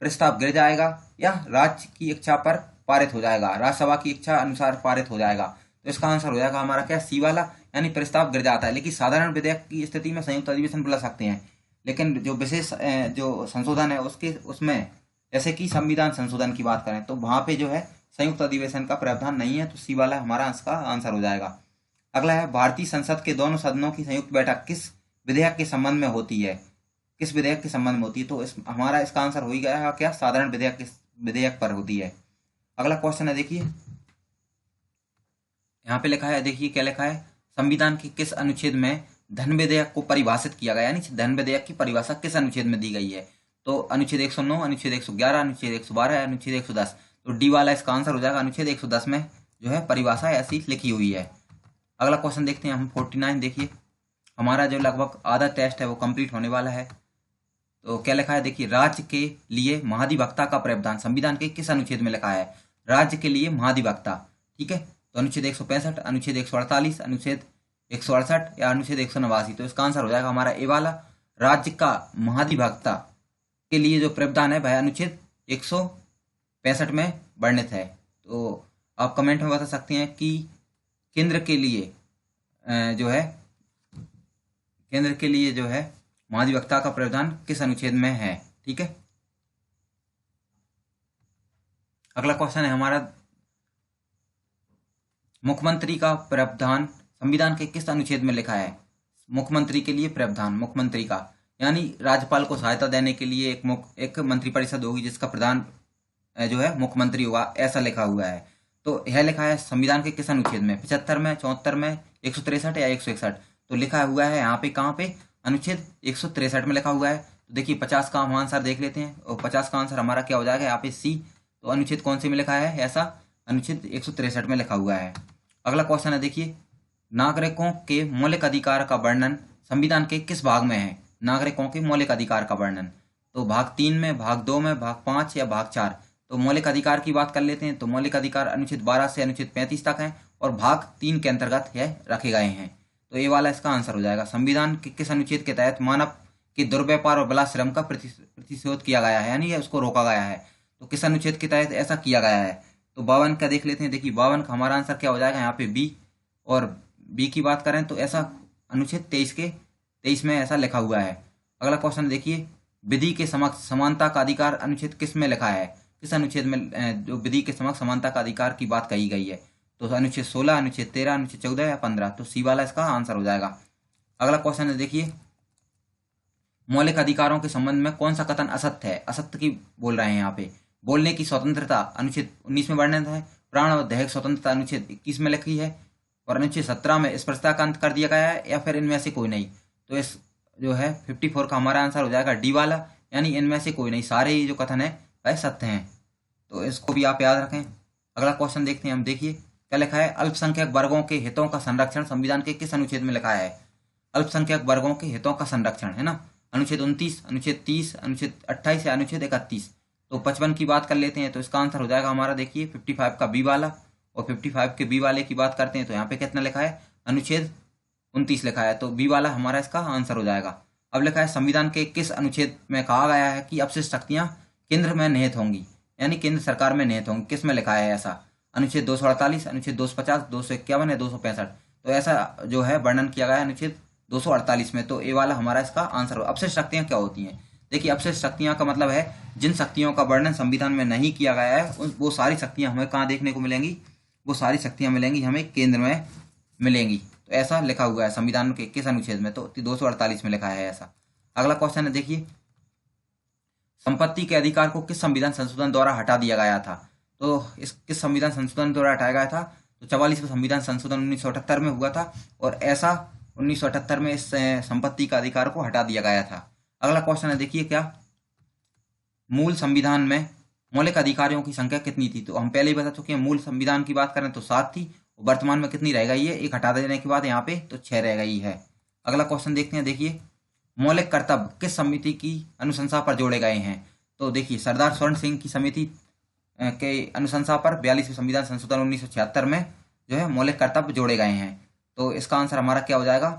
प्रस्ताव गिर जाएगा, या राज्य की इच्छा पर पारित हो जाएगा, राज्यसभा की इच्छा अनुसार पारित हो जाएगा। तो इसका आंसर हो जाएगा हमारा क्या, सी वाला, यानी प्रस्ताव गिर जाता है। लेकिन साधारण विधेयक की स्थिति में संयुक्त अधिवेशन बुला सकते हैं, लेकिन जो विशेष जो संशोधन है उसमें जैसे कि संविधान संशोधन की बात करें तो वहां पे जो है संयुक्त अधिवेशन का प्रावधान नहीं है। तो सी वाला हमारा इसका आंसर हो जाएगा। अगला है, भारतीय संसद के दोनों सदनों की संयुक्त बैठक किस विधेयक के संबंध में होती है? किस विधेयक के संबंध में होती है? तो हमारा इसका आंसर हो ही गया क्या, साधारण विधेयक पर होती है। अगला क्वेश्चन है, देखिए यहाँ पे लिखा है, देखिए क्या लिखा है, संविधान के किस अनुच्छेद में धन विधेयक को परिभाषित किया गया, यानी धन विधेयक की परिभाषा किस अनुच्छेद में दी गई है? तो अनुच्छेद 109, अनुच्छेद 111, अनुच्छेद 112, अनुच्छेद 110। तो डी वाला इसका आंसर हो जाएगा, अनुच्छेद 110 में जो है परिभाषा ऐसी लिखी हुई है। अगला क्वेश्चन देखते हैं हम 49। देखिए हमारा जो लगभग आधा टेस्ट है वो कंप्लीट होने वाला है। तो क्या लिखा है, देखिए राज्य के लिए महाधिवक्ता का प्रावधान संविधान के किस अनुच्छेद में लिखा है? राज्य के लिए महाधिवक्ता, ठीक है, तो अनुच्छेद 165, अनुच्छेद 148, अनुच्छेद 168 या अनुच्छेद 189। तो इसका आंसर हो जाएगा हमारा ए वाला, राज्य का महाधिवक्ता के लिए जो प्रावधान है वह अनुच्छेद 165 में वर्णित है। तो आप कमेंट में बता सकते हैं कि केंद्र के लिए जो है महाधिवक्ता का प्रावधान किस अनुच्छेद में है। ठीक है, अगला क्वेश्चन है हमारा, मुख्यमंत्री का प्रावधान संविधान के किस अनुच्छेद में लिखा है? मुख्यमंत्री के लिए प्रावधान, मुख्यमंत्री का यानी राज्यपाल को सहायता देने के लिए एक मंत्रिपरिषद होगी जिसका प्रधान जो है मुख्यमंत्री होगा, ऐसा लिखा हुआ है। तो यह लिखा है संविधान के किस अनुच्छेद में? 75 में, 74 में, 163 या 161? तो लिखा हुआ है यहाँ पे, कहाँ पे, अनुच्छेद 163 में लिखा हुआ है। तो देखिए 50 का हम आंसर देख लेते हैं, और 50 का आंसर हमारा क्या हो जाएगा यहाँ पे, सी। तो अनुच्छेद कौन से में लिखा है ऐसा? अनुच्छेद 163 में लिखा हुआ है। अगला क्वेश्चन है, देखिए नागरिकों के मौलिक अधिकार का वर्णन संविधान के किस भाग में है? नागरिकों के मौलिक अधिकार का वर्णन, तो भाग 3 में, भाग 2 में, भाग 5 या भाग 4? तो मौलिक अधिकार की बात कर लेते हैं। तो मौलिक अधिकार अनुच्छेद 12 से अनुच्छेद 35 तक है, और भाग 3 के अंतर्गत यह रखे गए हैं। तो ये वाला इसका आंसर हो जाएगा, संविधान के किस अनुच्छेद के तहत मानव के दुर्व्यापार और बलात्श्रम का प्रतिशोध किया गया है, यानी उसको रोका गया है। तो किस अनुच्छेद के तहत ऐसा किया गया है? तो 52 का देख लेते हैं। देखिए 52 का हमारा आंसर क्या हो जाएगा यहाँ पे, बी। और बी की बात करें तो ऐसा अनुच्छेद 23 में ऐसा लिखा हुआ है। अगला क्वेश्चन देखिए, विधि के समक्ष समानता का अधिकार अनुच्छेद किस में लिखा है? किस अनुच्छेद में जो विधि के समक्ष समानता का अधिकार की बात कही गई है? तो अनुच्छेद 16, अनुच्छेद 13, अनुच्छेद 14 या 15। तो सी वाला इसका आंसर हो जाएगा। अगला क्वेश्चन है, देखिए, मौलिक अधिकारों के संबंध में कौन सा कथन असत्य है? असत्य की बोल रहे हैं यहाँ पे। बोलने की स्वतंत्रता अनुच्छेद 19 में वर्णित है। प्राण और दैहिक स्वतंत्रता अनुच्छेद 21 में लिखी है। और अनुच्छेद 17 में स्पर्शता का अंत कर दिया गया है, या फिर इनमें से कोई नहीं। तो इस जो है 54 का हमारा आंसर हो जाएगा डी वाला, यानी इनमें से कोई नहीं, सारे ही जो कथन है वह सत्य हैं। तो इसको भी आप याद रखें। अगला क्वेश्चन देखते हैं हम। देखिए क्या लिखा है, अल्पसंख्यक वर्गों के हितों का संरक्षण संविधान के किस अनुच्छेद में लिखा है? अल्पसंख्यक वर्गों के हितों का संरक्षण है ना, अनुच्छेद 29, अनुच्छेद 30, अनुच्छेद 28 या अनुच्छेद 31। तो 55 की बात कर लेते हैं, तो इसका आंसर हो जाएगा हमारा, देखिए 55 का बी वाला। और 55 के बी वाले की बात करते हैं तो यहाँ पे कितना लिखा है, अनुच्छेद 29 लिखा है, तो बी वाला हमारा इसका आंसर हो जाएगा। अब लिखा है संविधान के किस अनुच्छेद में कहा गया है कि अपशिष्ट शक्तियां केंद्र में निहित होंगी, यानी केंद्र सरकार में निहित होंगी? किस में लिखा है ऐसा? अनुच्छेद 248, अनुच्छेद 250, 251 या 265। तो ऐसा जो है वर्णन किया गया है अनुच्छेद 248 में। तो ए वाला हमारा इसका आंसर हो। अपशिष्ट शक्तियां क्या होती हैं? देखिए अपशिष्ट शक्तियां का मतलब है जिन शक्तियों का वर्णन संविधान में नहीं किया गया है, वो सारी शक्तियां हमें कहाँ देखने को मिलेंगी? वो सारी शक्तियां मिलेंगी हमें केंद्र में मिलेंगी। तो ऐसा लिखा हुआ है संविधान के किस अनुच्छेद में? तो 248 में लिखा है ऐसा। अगला क्वेश्चन है, देखिए, संपत्ति के अधिकार को किस संविधान संशोधन द्वारा हटा दिया गया था? तो इस किस संविधान संशोधन द्वारा हटाया गया था? तो 44वां संविधान संशोधन 1978 में हुआ था, और ऐसा 1978 में इस संपत्ति का अधिकार को हटा दिया गया था। अगला क्वेश्चन है, देखिए, क्या मूल संविधान में मौलिक अधिकारियों की संख्या कितनी थी? तो हम पहले ही बता चुके हैं, मूल संविधान की बात करें तो 7 थी, वर्तमान में कितनी रह गई है? एक हटा देने के बाद यहाँ पे तो 6 रह गई है। अगला क्वेश्चन देखते हैं, देखिए, मौलिक कर्तव्य किस समिति की अनुशंसा पर जोड़े गए हैं? तो देखिए सरदार स्वर्ण सिंह की समिति के अनुशंसा पर 42वें संविधान संशोधन 1976 में जो है मौलिक कर्तव्य जोड़े गए हैं। तो इसका आंसर हमारा क्या हो जाएगा?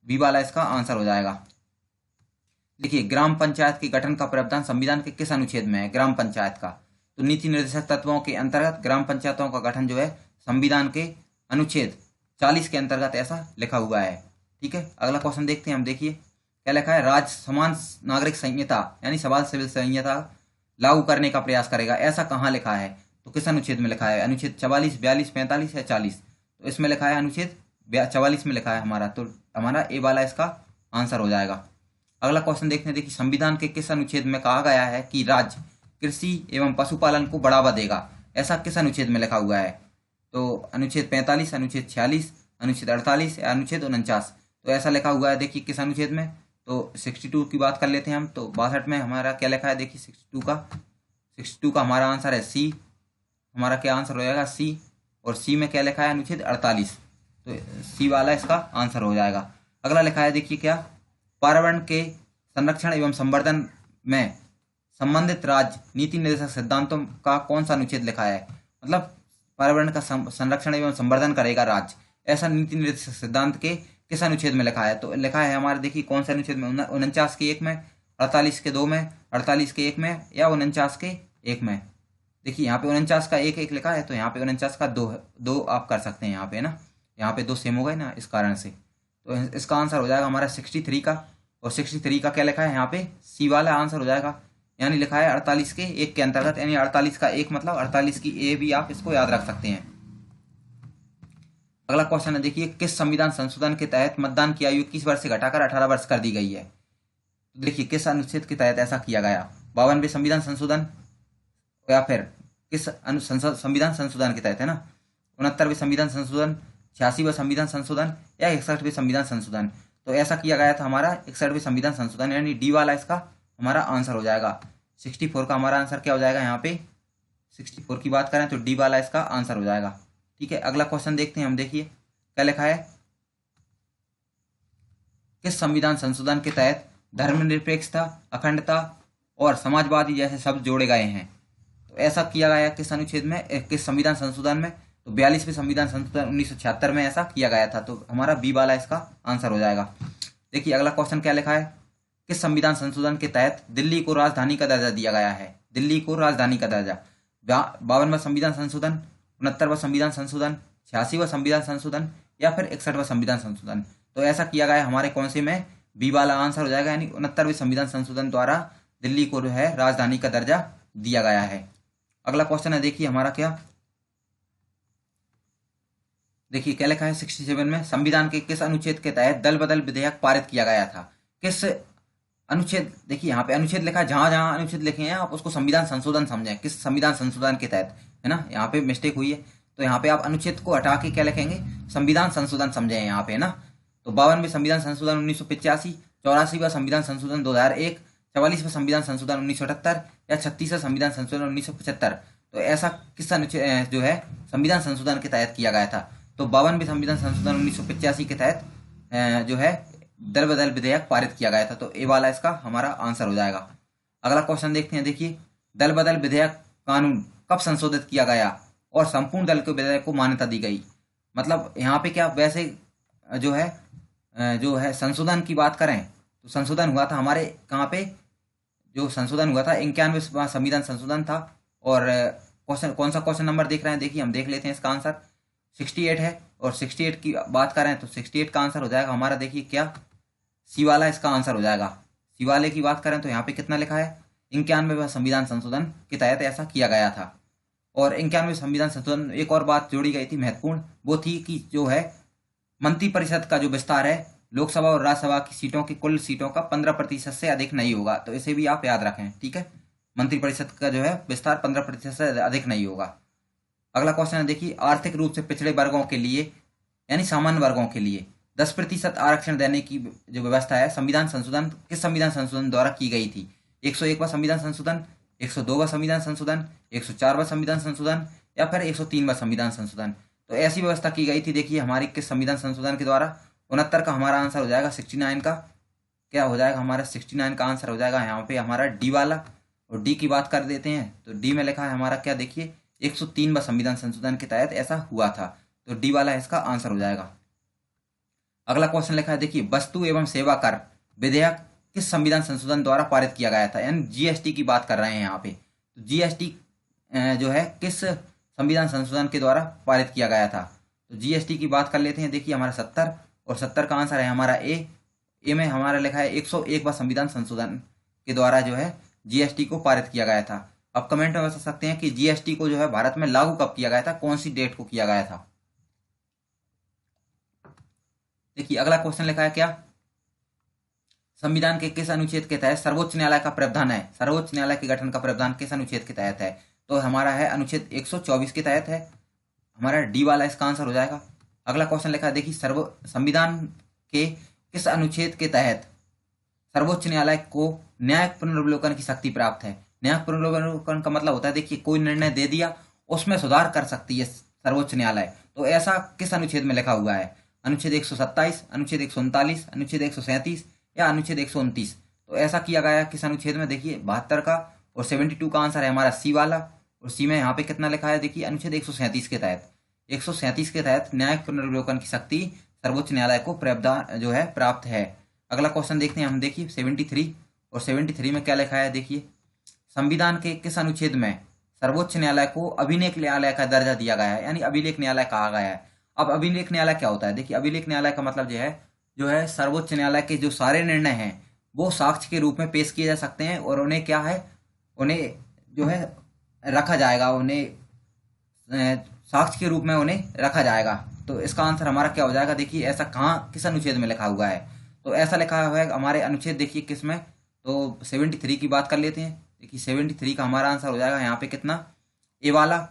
बी वाला इसका आंसर हो जाएगा। देखिए ग्राम पंचायत के गठन का प्रावधान संविधान के किस अनुच्छेद में है? ग्राम पंचायत का, तो नीति निर्देशक तत्वों के अंतर्गत ग्राम पंचायतों का गठन जो है संविधान के अनुच्छेद 40 के अंतर्गत ऐसा लिखा हुआ है। ठीक है, अगला क्वेश्चन देखते हैं हम। देखिए क्या लिखा है, राज्य समान नागरिक संहिता यानी समान सिविल संहिता लागू करने का प्रयास करेगा, ऐसा कहाँ लिखा है? तो किस अनुच्छेद में लिखा है? अनुच्छेद 44, 42, 45 या 40? तो इसमें लिखा है अनुच्छेद 44 में लिखा है हमारा, तो हमारा ए वाला इसका आंसर हो जाएगा। अगला क्वेश्चन देखते हैं, देखिए संविधान के किस अनुच्छेद में कहा गया है कि राज्य कृषि एवं पशुपालन को बढ़ावा देगा, ऐसा किस अनुच्छेद में लिखा हुआ है? तो अनुच्छेद 45, अनुच्छेद 46, अनुच्छेद 48 या अनुच्छेद 49? तो ऐसा लिखा हुआ है, देखिए किस अनुच्छेद में? तो 62 की बात कर लेते हैं हम। तो 62 में हमारा क्या लिखा है? देखिए 62 का हमारा आंसर है सी। हमारा क्या आंसर हो जाएगा? सी। और सी में क्या लिखा है? अनुच्छेद 48। तो सी वाला इसका आंसर हो जाएगा। अगला लिखा है, देखिए, क्या पर्यावरण के संरक्षण एवं संवर्धन में संबंधित राज्य नीति निर्देशक सिद्धांतों का कौन सा अनुच्छेद लिखा है? मतलब पर्यावरण का संरक्षण एवं संवर्धन करेगा राज्य, ऐसा नीति निर्देशक सिद्धांत के किस अनुच्छेद में लिखा है? तो लिखा है हमारे, देखिए कौन से अनुच्छेद में? 49 के 1 में, 48 के 2 में, 48 के 1 में या 49 के 1 में? देखिए यहाँ पे 49 का 1 लिखा है, तो यहाँ पे 49 का 2 आप कर सकते हैं यहाँ पे ना, यहाँ पे 2 सेम हो गए ना, इस कारण से। तो इसका आंसर हो जाएगा हमारा 63 का। और 63 का क्या लिखा है यहाँ पे? सी वाला आंसर हो जाएगा, यानी लिखा है 48 के 1 के अंतर्गत, यानी 48 का 1 मतलब 48 की ए भी आप इसको याद रख सकते हैं। अगला क्वेश्चन है, देखिए किस संविधान संशोधन के तहत मतदान की आयु 21 वर्ष से घटाकर 18 वर्ष कर दी गई है? तो देखिए किस अनुच्छेद के तहत ऐसा किया गया? 52वें संविधान संशोधन, या फिर किस संविधान संशोधन के तहत है ना? 69वें संविधान संशोधन, 86वां संविधान संशोधन या 61वें संविधान संशोधन? तो ऐसा किया गया था हमारा 61वें संविधान संशोधन, यानी डी वाला इसका हमारा आंसर हो जाएगा। 64 का हमारा आंसर क्या हो जाएगा? यहाँ पे 64 की बात करें तो डी वाला इसका आंसर हो जाएगा। ठीक है, अगला क्वेश्चन देखते हैं हम। देखिए क्या लिखा है, किस संविधान संशोधन के तहत धर्मनिरपेक्षता, अखंडता और समाजवादी जैसे शब्द जोड़े गए हैं? तो ऐसा किया गया किस अनुच्छेद में, किस संविधान संशोधन में? तो 42वें संविधान संशोधन 1976 में ऐसा किया गया था, तो हमारा बी वाला इसका आंसर हो जाएगा। देखिए अगला क्वेश्चन क्या लिखा है, किस संविधान संशोधन के तहत दिल्ली को राजधानी का दर्जा दिया गया है? दिल्ली को राजधानी का दर्जा 52वां संविधान संशोधन, 69वां संविधान संशोधन, 86वां संविधान संशोधन या फिर 61वां संविधान संशोधन? तो ऐसा किया गया हमारे कौन से में? बी वाला आंसर हो जाएगा, यानी 69वें संविधान संशोधन द्वारा दिल्ली को जो है राजधानी का दर्जा दिया गया है। अगला क्वेश्चन है, देखिए हमारा क्या, देखिए क्या लिखा है 67 में, संविधान के किस अनुच्छेद के तहत दल बदल विधेयक पारित किया गया था। किस अनुच्छेद, देखिए यहाँ पे अनुच्छेद लिखा है, जहां जहां अनुच्छेद लिखे हैं आप उसको संविधान संशोधन समझें, किस संविधान संशोधन के तहत, है ना, यहाँ पे मिस्टेक हुई है, तो यहाँ पे आप अनुच्छेद को हटा के क्या लिखेंगे, संविधान संशोधन समझे यहाँ पे, है ना। तो 52वें संविधान संशोधन 1985, 84वां संविधान संशोधन 2001, 44वां संविधान संशोधन 1978 या 36वां संविधान संशोधन 1975। तो ऐसा किस अनुच्छेद जो है संविधान संशोधन के तहत किया गया था। तो 52वें संविधान संशोधन 1985 के तहत जो है दल बदल विधेयक पारित किया गया था। तो ए वाला इसका हमारा आंसर हो जाएगा। अगला क्वेश्चन देखते हैं, देखिए दल बदल विधेयक कानून कब संशोधित किया गया और संपूर्ण दल के विधेयक को मान्यता दी गई। मतलब यहाँ पे क्या, वैसे जो है संशोधन की बात करें तो संशोधन हुआ था हमारे कहाँ पे, जो संशोधन हुआ था 91वां संविधान संशोधन था। और क्वेश्चन कौन सा क्वेश्चन नंबर देख रहे हैं, देखिए हम देख लेते हैं, इसका आंसर 68 है। और 68 की बात करें तो 68 का आंसर हो जाएगा हमारा, देखिए क्या, सी वाला इसका आंसर हो जाएगा। सी वाले की बात करें तो यहाँ पे कितना लिखा है, 91वां संविधान संशोधन के तहत ऐसा किया गया था। और 91वें संविधान संशोधन एक और बात जोड़ी गई थी महत्वपूर्ण, वो थी कि जो है मंत्रिपरिषद का जो विस्तार है लोकसभा और राज्यसभा की सीटों की कुल सीटों का 15% से अधिक नहीं होगा। तो इसे भी आप याद रखें, ठीक है, मंत्रिपरिषद का जो है विस्तार 15% से अधिक नहीं होगा। अगला क्वेश्चन है, देखिए आर्थिक रूप से पिछड़े वर्गों के लिए यानी सामान्य वर्गों के लिए 10% आरक्षण देने की जो व्यवस्था है संविधान संशोधन किस संविधान संशोधन द्वारा की गई थी। 101वां संविधान संशोधन, 102वां संविधान संशोधन, 104वां संविधान संशोधन या फिर 103वां संविधान संशोधन। तो ऐसी व्यवस्था की गई थी, देखिए हमारी किस संविधान संशोधन के द्वारा। 69 का हमारा आंसर हो जाएगा, 69 का क्या हो जाएगा हमारा, 69 का आंसर हो जाएगा यहाँ पे हमारा डी वाला। और डी की बात कर देते हैं तो डी में लिखा है हमारा क्या, देखिए 103वां संविधान संशोधन के तहत ऐसा हुआ था। तो डी वाला इसका आंसर हो जाएगा। अगला क्वेश्चन लिखा है, देखिए वस्तु एवं सेवा कर विधेयक किस संविधान संशोधन द्वारा पारित किया गया था, यानी जीएसटी की बात कर रहे हैं यहाँ पे। तो जीएसटी जो है किस संविधान संशोधन के द्वारा पारित किया गया था। तो जीएसटी की बात कर लेते हैं, देखिए हमारा 70 और 70 का आंसर है हमारा ए में हमारा लिखा है 101वां संविधान संशोधन के द्वारा जो है जीएसटी को पारित किया गया था। अब कमेंट में बता सकते हैं कि जीएसटी को जो है भारत में लागू कब किया गया था, कौन सी डेट को किया गया था। देखिए अगला क्वेश्चन लिखा है क्या, संविधान के किस अनुच्छेद के तहत सर्वोच्च न्यायालय का प्रावधान है, सर्वोच्च न्यायालय के गठन का प्रावधान किस अनुच्छेद के तहत है। तो हमारा है अनुच्छेद 124 के तहत है, हमारा डी वाला इसका आंसर हो जाएगा। अगला क्वेश्चन लिखा है, देखिए संविधान के किस अनुच्छेद के तहत सर्वोच्च न्यायालय को न्यायिक पुनर्विलोकन की शक्ति प्राप्त है। न्यायिक पुनर्विलोकन का मतलब होता है, देखिए कोई निर्णय दे दिया उसमें सुधार कर सकती है सर्वोच्च न्यायालय। तो ऐसा किस अनुच्छेद में लिखा हुआ है, अनुच्छेद 127, अनुच्छेद 139, अनुच्छेद 137 या अनुच्छेद 129। तो ऐसा किया गया किस अनुच्छेद में, देखिए 72 का। और 72 का आंसर है हमारा सी वाला। और सी में यहाँ पे कितना लिखा है, देखिए अनुच्छेद 137 के तहत, 137 के तहत न्यायिक पुनर्विलोकन की शक्ति सर्वोच्च न्यायालय को प्रावधान जो है प्राप्त है। अगला क्वेश्चन देखते हैं हम, देखिए 73 और 73 में क्या लिखा है, देखिए संविधान के किस अनुच्छेद में सर्वोच्च न्यायालय को अभिलेख न्यायालय का दर्जा दिया गया है, यानी अभिलेख न्यायालय कहा गया है। अब अभिलेख न्यायालय क्या होता है, देखिए अभिलेख न्यायालय का मतलब जो है सर्वोच्च न्यायालय के जो सारे निर्णय हैं वो साक्ष्य के रूप में पेश किए जा सकते हैं और उन्हें क्या है, उन्हें जो है रखा जाएगा, उन्हें साक्ष्य के रूप में उन्हें रखा जाएगा। तो इसका आंसर हमारा क्या हो जाएगा, देखिए ऐसा कहाँ किस अनुच्छेद में लिखा हुआ है। तो ऐसा लिखा हुआ है हमारे अनुच्छेद, देखिए किस में, तो 73 की बात कर लेते हैं। देखिए 73 का हमारा आंसर हो जाएगा यहाँ पे कितना, ए वाला,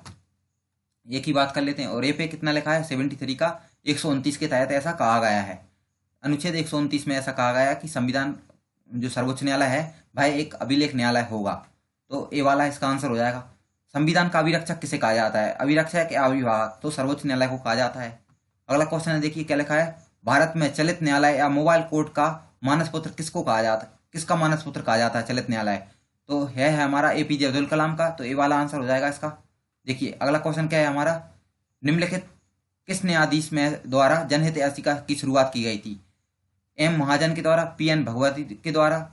ए की बात कर लेते हैं। और ए पे कितना लिखा है, 73 का 129 के तहत ऐसा कहा गया है। अनुच्छेद 129 में ऐसा कहा गया कि संविधान जो सर्वोच्च न्यायालय है भाई एक अभिलेख न्यायालय होगा। तो ए वाला इसका आंसर हो जाएगा। संविधान का अभिरक्षक किसे कहा जाता है, अभिरक्षक या अभिभावक, तो सर्वोच्च न्यायालय को कहा जाता है। अगला क्वेश्चन है, देखिए क्या लिखा है, भारत में चलित न्यायालय या मोबाइल कोर्ट का मानसपुत्र किसको कहा जाता है, किसका मानसपुत्र कहा जाता है चलित न्यायालय। तो है हमारा एपीजे अब्दुल कलाम का। तो ए वाला आंसर हो जाएगा इसका। देखिए अगला क्वेश्चन क्या है हमारा, निम्नलिखित किस न्यायाधीश में द्वारा जनहित याचिका की शुरुआत की गई थी, एम महाजन के द्वारा, पीएन भगवती के द्वारा,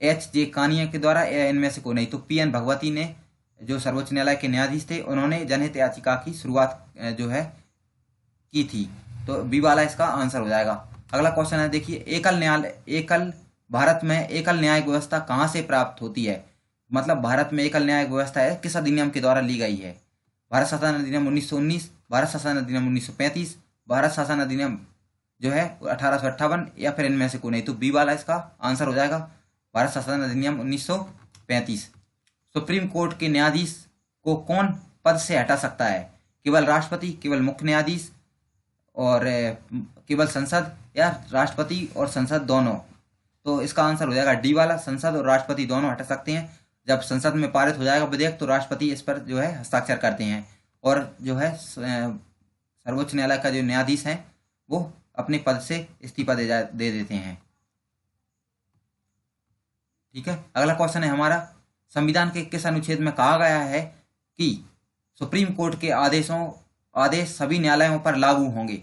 एच.जे. कानिया के द्वारा, या इनमें से कोई नहीं। तो पीएन भगवती ने जो सर्वोच्च न्यायालय के न्यायाधीश थे उन्होंने जनहित याचिका की शुरुआत जो है की थी। तो बी वाला इसका आंसर हो जाएगा। अगला क्वेश्चन है देखिए, एकल भारत में एकल न्यायिक व्यवस्था कहाँ से प्राप्त होती है? मतलब भारत में एकल न्यायिक व्यवस्था है किस अधिनियम के द्वारा ली गई है? भारत शासन अधिनियम 1919, भारत शासन अधिनियम 1935, भारत शासन अधिनियम जो है 1858, या फिर इनमें से कोई नहीं। तो बी वाला इसका आंसर हो जाएगा, भारत शासन अधिनियम 1935। सुप्रीम कोर्ट के न्यायाधीश को कौन पद से हटा सकता है? केवल राष्ट्रपति, केवल मुख्य न्यायाधीश, और केवल संसद, या राष्ट्रपति और संसद दोनों? तो इसका आंसर हो जाएगा डी वाला, संसद और राष्ट्रपति दोनों हटा सकते हैं। जब संसद में पारित हो जाएगा विधेयक तो राष्ट्रपति इस पर जो है हस्ताक्षर करते हैं, और जो है सर्वोच्च न्यायालय का जो न्यायाधीश है वो अपने पद से इस्तीफा दे देते हैं। ठीक है, अगला क्वेश्चन है हमारा, संविधान के किस अनुच्छेद में कहा गया है कि सुप्रीम कोर्ट के आदेश सभी न्यायालयों पर लागू होंगे?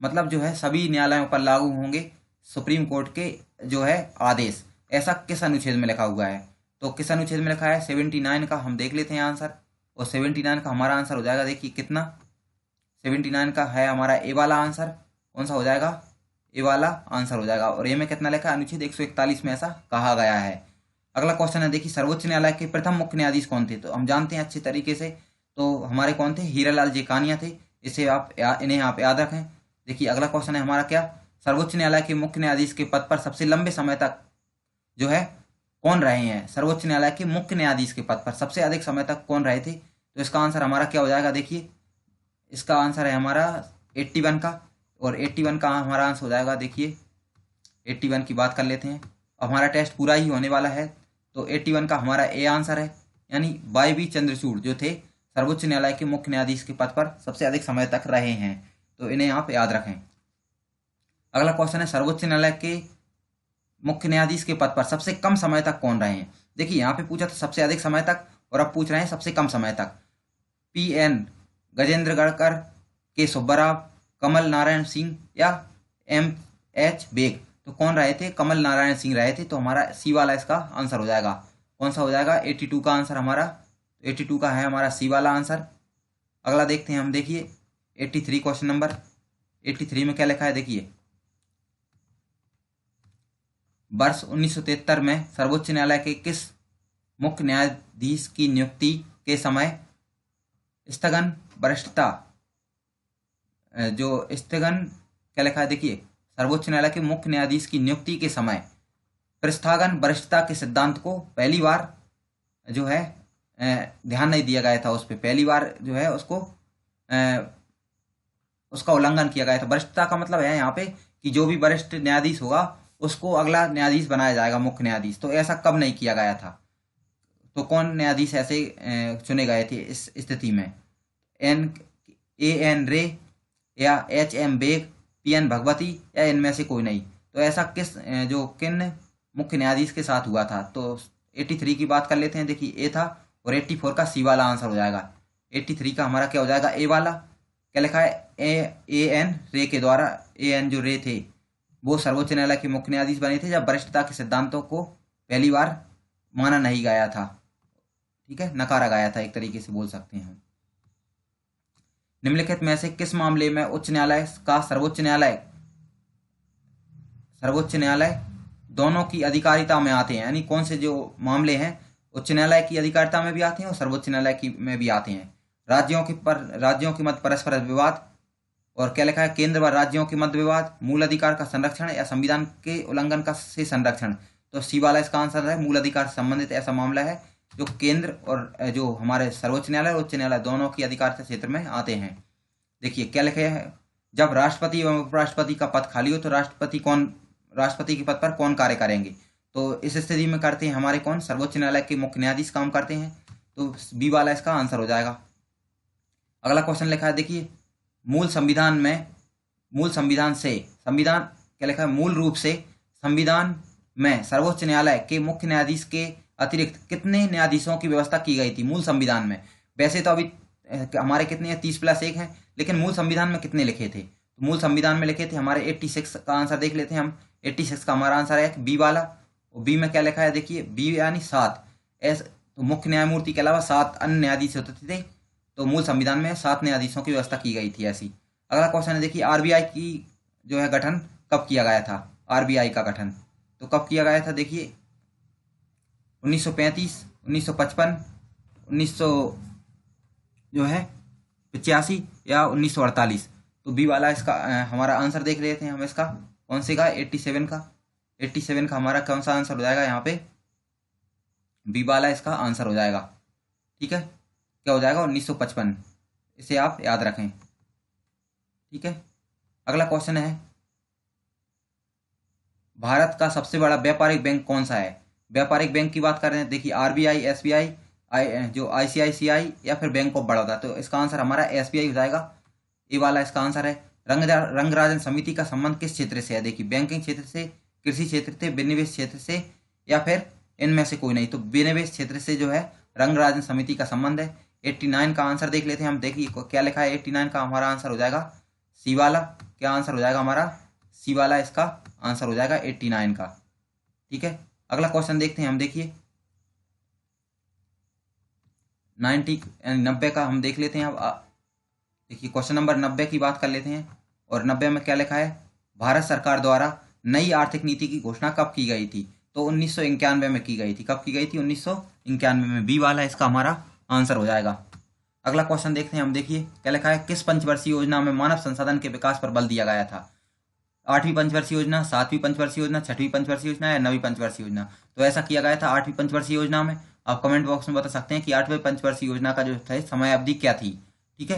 मतलब जो है सभी न्यायालयों पर लागू होंगे सुप्रीम कोर्ट के जो है आदेश, ऐसा किस अनुच्छेद में लिखा हुआ है? तो किस अनुच्छेद में लिखा है? 79 का। हम देख लेते हैं आंसर, और 79 का हमारा आंसर हो जाएगा, देखिए कितना, 79 का है हमारा ए वाला आंसर। कौन सा हो जाएगा? ए वाला आंसर हो जाएगा। और ए में कितना लिखा है? अनुच्छेद 141 में ऐसा कहा गया है। अगला क्वेश्चन है देखिए, सर्वोच्च न्यायालय के प्रथम मुख्य न्यायाधीश कौन थे? तो हम जानते हैं अच्छी तरीके से, तो हमारे कौन थे? हीरालाल जेकानिया थे। इसे इन्हें आप याद रखें। देखिए अगला क्वेश्चन है हमारा क्या, सर्वोच्च न्यायालय के मुख्य न्यायाधीश के पद पर सबसे लंबे समय तक जो है कौन रहे हैं? सर्वोच्च न्यायालय के मुख्य न्यायाधीश के पद पर सबसे अधिक समय तक कौन रहे थे? तो इसका आंसर हमारा क्या हो जाएगा? देखिए इसका आंसर है हमारा 81 का, और 81 का हमारा आंसर हो जाएगा। देखिए 81 की बात कर लेते हैं, हमारा टेस्ट पूरा ही होने वाला है, तो 81 का हमारा ए आंसर है, यानी वाई बी चंद्रचूड़ जो थे सर्वोच्च न्यायालय के मुख्य न्यायाधीश के पद पर सबसे अधिक समय तक रहे हैं। तो इन्हें आप याद रखें। अगला क्वेश्चन है, सर्वोच्च न्यायालय के मुख्य न्यायाधीश के पद पर सबसे कम समय तक कौन रहे हैं? देखिए यहाँ पे पूछा था सबसे अधिक समय तक, और अब पूछ रहे हैं सबसे कम समय तक। PN गजेंद्र गढ़कर, के सुब्बाराव, कमल नारायण सिंह, या MH बेग? तो कौन रहे थे? कमल नारायण सिंह रहे थे। तो हमारा सी वाला इसका आंसर हो जाएगा। कौन सा हो जाएगा? 82 का आंसर हमारा, 82 का है हमारा सी वाला आंसर। अगला देखते हैं हम, देखिए 83 क्वेश्चन नंबर 83 में क्या लिखा है? देखिए वर्ष 1973 में सर्वोच्च न्यायालय के किस मुख्य न्यायाधीश की नियुक्ति के समय स्थगन वरिष्ठता, जो स्थगन क्या लिखा है? देखिए सर्वोच्च न्यायालय के मुख्य न्यायाधीश की नियुक्ति के समय प्रस्थागन वरिष्ठता के सिद्धांत को पहली बार जो है ध्यान नहीं दिया गया था, उस पर पहली बार जो है उसका उल्लंघन किया गया था। वरिष्ठता का मतलब है यहाँ पे कि जो भी वरिष्ठ न्यायाधीश होगा उसको अगला न्यायाधीश बनाया जाएगा, मुख्य न्यायाधीश। तो ऐसा कब नहीं किया गया था? तो कौन न्यायाधीश ऐसे चुने गए थे इस स्थिति में? AN रे, या HM बेग, PN भगवती, या इनमें से कोई नहीं? तो ऐसा किन मुख्य न्यायाधीश के साथ हुआ था? तो 83 की बात कर लेते हैं। देखिए ए था, और 84 का सी वाला आंसर हो जाएगा। 83 का हमारा क्या हो जाएगा? ए वाला। क्या लिखा है? AN रे के द्वारा, AN जो रे थे वो सर्वोच्च न्यायालय के मुख्य न्यायाधीश बने थे जब वरिष्ठता के सिद्धांतों को पहली बार माना नहीं गया था। ठीक है, नकारा गया था, एक तरीके से बोल सकते हैं हम। निम्नलिखित में से किस मामले में उच्च न्यायालय का सर्वोच्च न्यायालय दोनों की अधिकारिता में आते हैं? यानी कौन से जो मामले हैं उच्च न्यायालय की अधिकारिता में भी आते हैं और सर्वोच्च न्यायालय की में भी आते हैं? राज्यों के मध्य परस्पर विवाद, और क्या लिखा है? केंद्र व राज्यों के मध्य विवाद, मूल अधिकार का संरक्षण, या संविधान के उल्लंघन का से संरक्षण? तो सी वाला इसका आंसर है, मूल अधिकार से संबंधित ऐसा मामला है जो केंद्र और जो हमारे सर्वोच्च न्यायालय और उच्च न्यायालय दोनों की अधिकारिता क्षेत्र में आते हैं। देखिए क्या लिखे है, जब राष्ट्रपति एवं उपराष्ट्रपति का पद खाली हो तो राष्ट्रपति के पद पर कौन कार्य करेंगे? तो इस स्थिति में करते हैं हमारे कौन? सर्वोच्च न्यायालय के मुख्य न्यायाधीश काम करते हैं। तो बी वाला इसका आंसर हो जाएगा। अगला क्वेश्चन लिखा है, देखिए मूल रूप से संविधान में सर्वोच्च न्यायालय के मुख्य न्यायाधीश के अतिरिक्त कितने न्यायाधीशों की व्यवस्था की गई थी मूल संविधान में? वैसे तो अभी हमारे कितने हैं? 30+1 हैं, लेकिन मूल संविधान में कितने लिखे थे? तो मूल संविधान में लिखे थे हमारे 86 का आंसर देख लेते हैं हम। 86 का हमारा आंसर है बी वाला। और बी में क्या लिखा है? देखिए बी यानी 7। तो मुख्य न्यायमूर्ति के अलावा 7 अन्य न्यायाधीश होते थे, तो मूल संविधान में 7 न्यायाधीशों की व्यवस्था की गई थी ऐसी। अगला क्वेश्चन है, देखिए RBI की जो है गठन कब किया गया था आरबीआई का गठन? तो कब किया गया था देखिए 1935, 1955, 1900 जो है 85 या 1948। तो बी वाला इसका हमारा आंसर देख लेते हैं हम। इसका कौन से का 87 का 87 का हमारा कौन सा आंसर हो जाएगा यहाँ पे? बी वाला इसका आंसर हो जाएगा। ठीक है, क्या हो जाएगा 1955। इसे आप याद रखें। ठीक है, अगला क्वेश्चन है भारत का सबसे बड़ा व्यापारिक बैंक कौन सा है? व्यापारिक बैंक की बात कर रहे हैं, देखिए आरबीआई, एसबीआई, जो आईसीआईसीआई या फिर बैंक ऑफ बड़ौदा। तो इसका आंसर हमारा एसबीआई हो जाएगा। ए वाला इसका आंसर है। रंगराजन समिति का संबंध किस क्षेत्र से है? देखिए बैंकिंग क्षेत्र से, कृषि क्षेत्र से, विनिवेश क्षेत्र से या फिर इनमें से कोई नहीं। तो विनिवेश क्षेत्र से जो है रंगराजन समिति का संबंध है। 89 का आंसर देख लेते हैं हम। देखिए क्या लिखा है 89 का हमारा आंसर हो जाएगा सी वाला। क्या आंसर हो जाएगा हमारा? सी वाला इसका आंसर हो जाएगा 89 का। ठीक है, अगला क्वेश्चन देखते हैं हम। देखिए 90 का हम देख लेते हैं। अब देखिए क्वेश्चन नंबर 90 की बात कर लेते हैं। और 90 में क्या लिखा है? भारत सरकार द्वारा नई आर्थिक नीति की घोषणा कब की गई थी? तो 1991 में की गई थी। कब की गई थी? 1991 में। बी वाला इसका हमारा आंसर हो जाएगा। अगला क्वेश्चन देखते हैं हम। देखिए क्या लिखा है? किस पंचवर्षीय योजना में मानव संसाधन के विकास पर बल दिया गया था? 8वीं पंचवर्षीय योजना, 7वीं पंचवर्षीय योजना, 6वीं पंचवर्षीय योजना या 9वीं पंचवर्षीय योजना? तो ऐसा किया गया था 8वीं पंचवर्षीय योजना में। आप कमेंट बॉक्स में बता सकते हैं कि 8वीं पंचवर्षीय योजना का जो था समय अवधि क्या थी। ठीक है,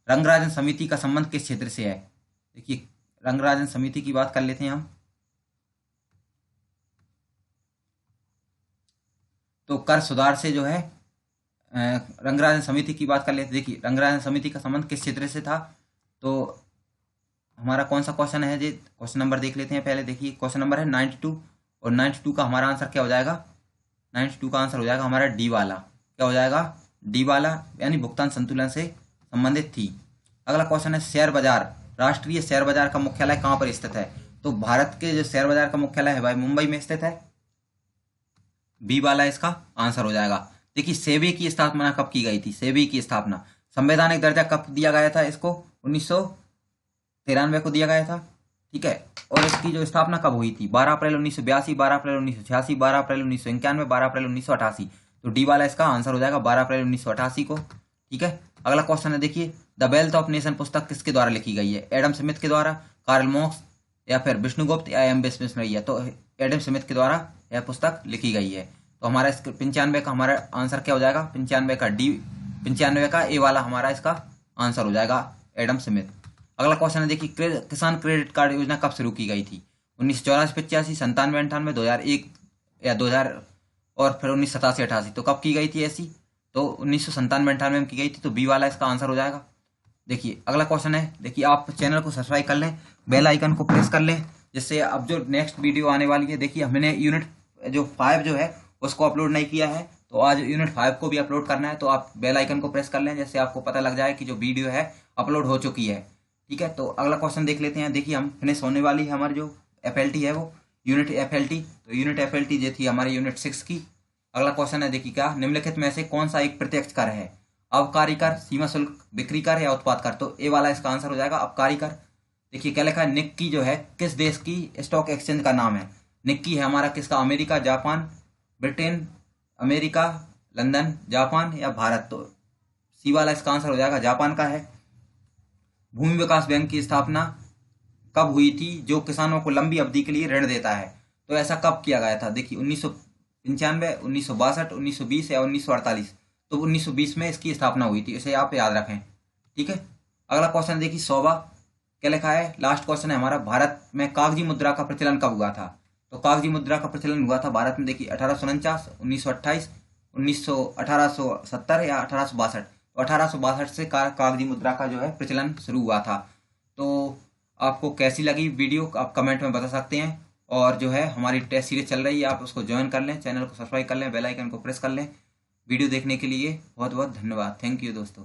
रंगराजन समिति का संबंध किस क्षेत्र से है? देखिए रंगराजन समिति की बात कर लेते हैं हम। तो कर सुधार से जो है रंगराजन समिति की बात कर लेते हैं। देखिए रंगराजन समिति का संबंध किस क्षेत्र से था? तो हमारा कौन सा क्वेश्चन है जी? क्वेश्चन नंबर देख लेते हैं पहले। देखिए क्वेश्चन नंबर है 92 और 92 का हमारा आंसर क्या हो जाएगा? 92 का आंसर हो जाएगा हमारा डी वाला। क्या हो जाएगा? डी वाला, यानी भुगतान संतुलन से संबंधित थी। अगला क्वेश्चन है शेयर बाजार, राष्ट्रीय शेयर बाजार का मुख्यालय कहाँ पर स्थित है? तो भारत के जो शेयर बाजार का मुख्यालय है भाई मुंबई में स्थित है। बी वाला इसका आंसर हो जाएगा। देखिए सेबी की स्थापना कब की गई थी? सेबी की स्थापना, संवैधानिक दर्जा कब दिया गया था इसको? 1993 को दिया गया था। ठीक है, और इसकी जो स्थापना कब हुई थी? 12 अप्रैल 1982, 12 अप्रैल 1986, 12 अप्रैल 1991, 12 अप्रैल 1988। तो डी वाला इसका आंसर हो जाएगा 12 अप्रैल 1988 को। ठीक है, अगला क्वेश्चन है देखिए द वेल्थ ऑफ नेशन पुस्तक किसके द्वारा लिखी गई है? एडम स्मिथ के द्वारा, कार्ल मार्क्स या फिर विष्णुगुप्त या एम विश्वेश्वरैया? तो एडम स्मिथ के द्वारा यह पुस्तक लिखी गई है। तो हमारा इस 95 का हमारा आंसर क्या हो जाएगा? 95 का डी, 95 का ए वाला हमारा इसका आंसर हो जाएगा एडम स्मिथ। अगला क्वेश्चन है देखिए किसान क्रेडिट कार्ड योजना कब शुरू की गई थी? 1984, 85, 97, 98, 2001 या 2000 और फिर 1987, 88। तो कब की गई थी ऐसी? तो 1997, 98 में की गई थी। तो बी वाला इसका आंसर हो जाएगा। देखिए अगला क्वेश्चन है, देखिए आप चैनल को सब्सक्राइब कर लें, बेल आइकन को प्रेस कर लें, जिससे अब जो नेक्स्ट वीडियो आने वाली है, देखिए हमने यूनिट जो 5 जो है उसको अपलोड नहीं किया है, तो आज यूनिट 5 को भी अपलोड करना है। तो आप बेल आइकन को प्रेस कर लें, जिससे आपको पता लग जाए कि जो वीडियो है अपलोड हो चुकी है। ठीक है, तो अगला क्वेश्चन देख लेते हैं। देखिए हम फिनिश होने वाली है हमारी जो FLT है वो यूनिट FLT। तो यूनिट FLT जो थी हमारी यूनिट 6 की। अगला क्वेश्चन है देखिए क्या निम्नलिखित में से कौन सा एक प्रत्यक्ष कर है? अबकारी कर, सीमा शुल्क, बिक्री कर या उत्पाद कर? तो ए वाला इसका आंसर हो जाएगा अबकारी कर। देखिए क्या लिखा है निक्की जो है किस देश की स्टॉक एक्सचेंज का नाम है? निक्की है हमारा किसका? America, Japan, Britain, America, London, Japan या भारत? तो सी वाला इसका आंसर हो जाएगा जापान का है। भूमि विकास बैंक की स्थापना कब हुई थी जो किसानों को लंबी अवधि के लिए ऋण देता है? तो ऐसा कब किया गया था? देखिए 1995, 1962, 1920 या 1948? तो 1920 में इसकी स्थापना हुई थी, इसे आप याद रखें। ठीक है, अगला क्वेश्चन देखिए 100वां क्या लिखा है? लास्ट क्वेश्चन है हमारा भारत में कागजी मुद्रा का प्रचलन कब हुआ था? तो कागजी मुद्रा का प्रचलन हुआ था भारत में देखिए 1849, 1928, 1870 या 1862? तो 1862 से कागजी मुद्रा का जो है प्रचलन शुरू हुआ था। तो आपको कैसी लगी वीडियो आप कमेंट में बता सकते हैं। और जो है हमारी टेस्ट सीरीज चल रही है, आप उसको ज्वाइन कर लें, चैनल को सब्सक्राइब कर लें, बेल आइकन को प्रेस कर लें। वीडियो देखने के लिए बहुत बहुत धन्यवाद। थैंक यू दोस्तों।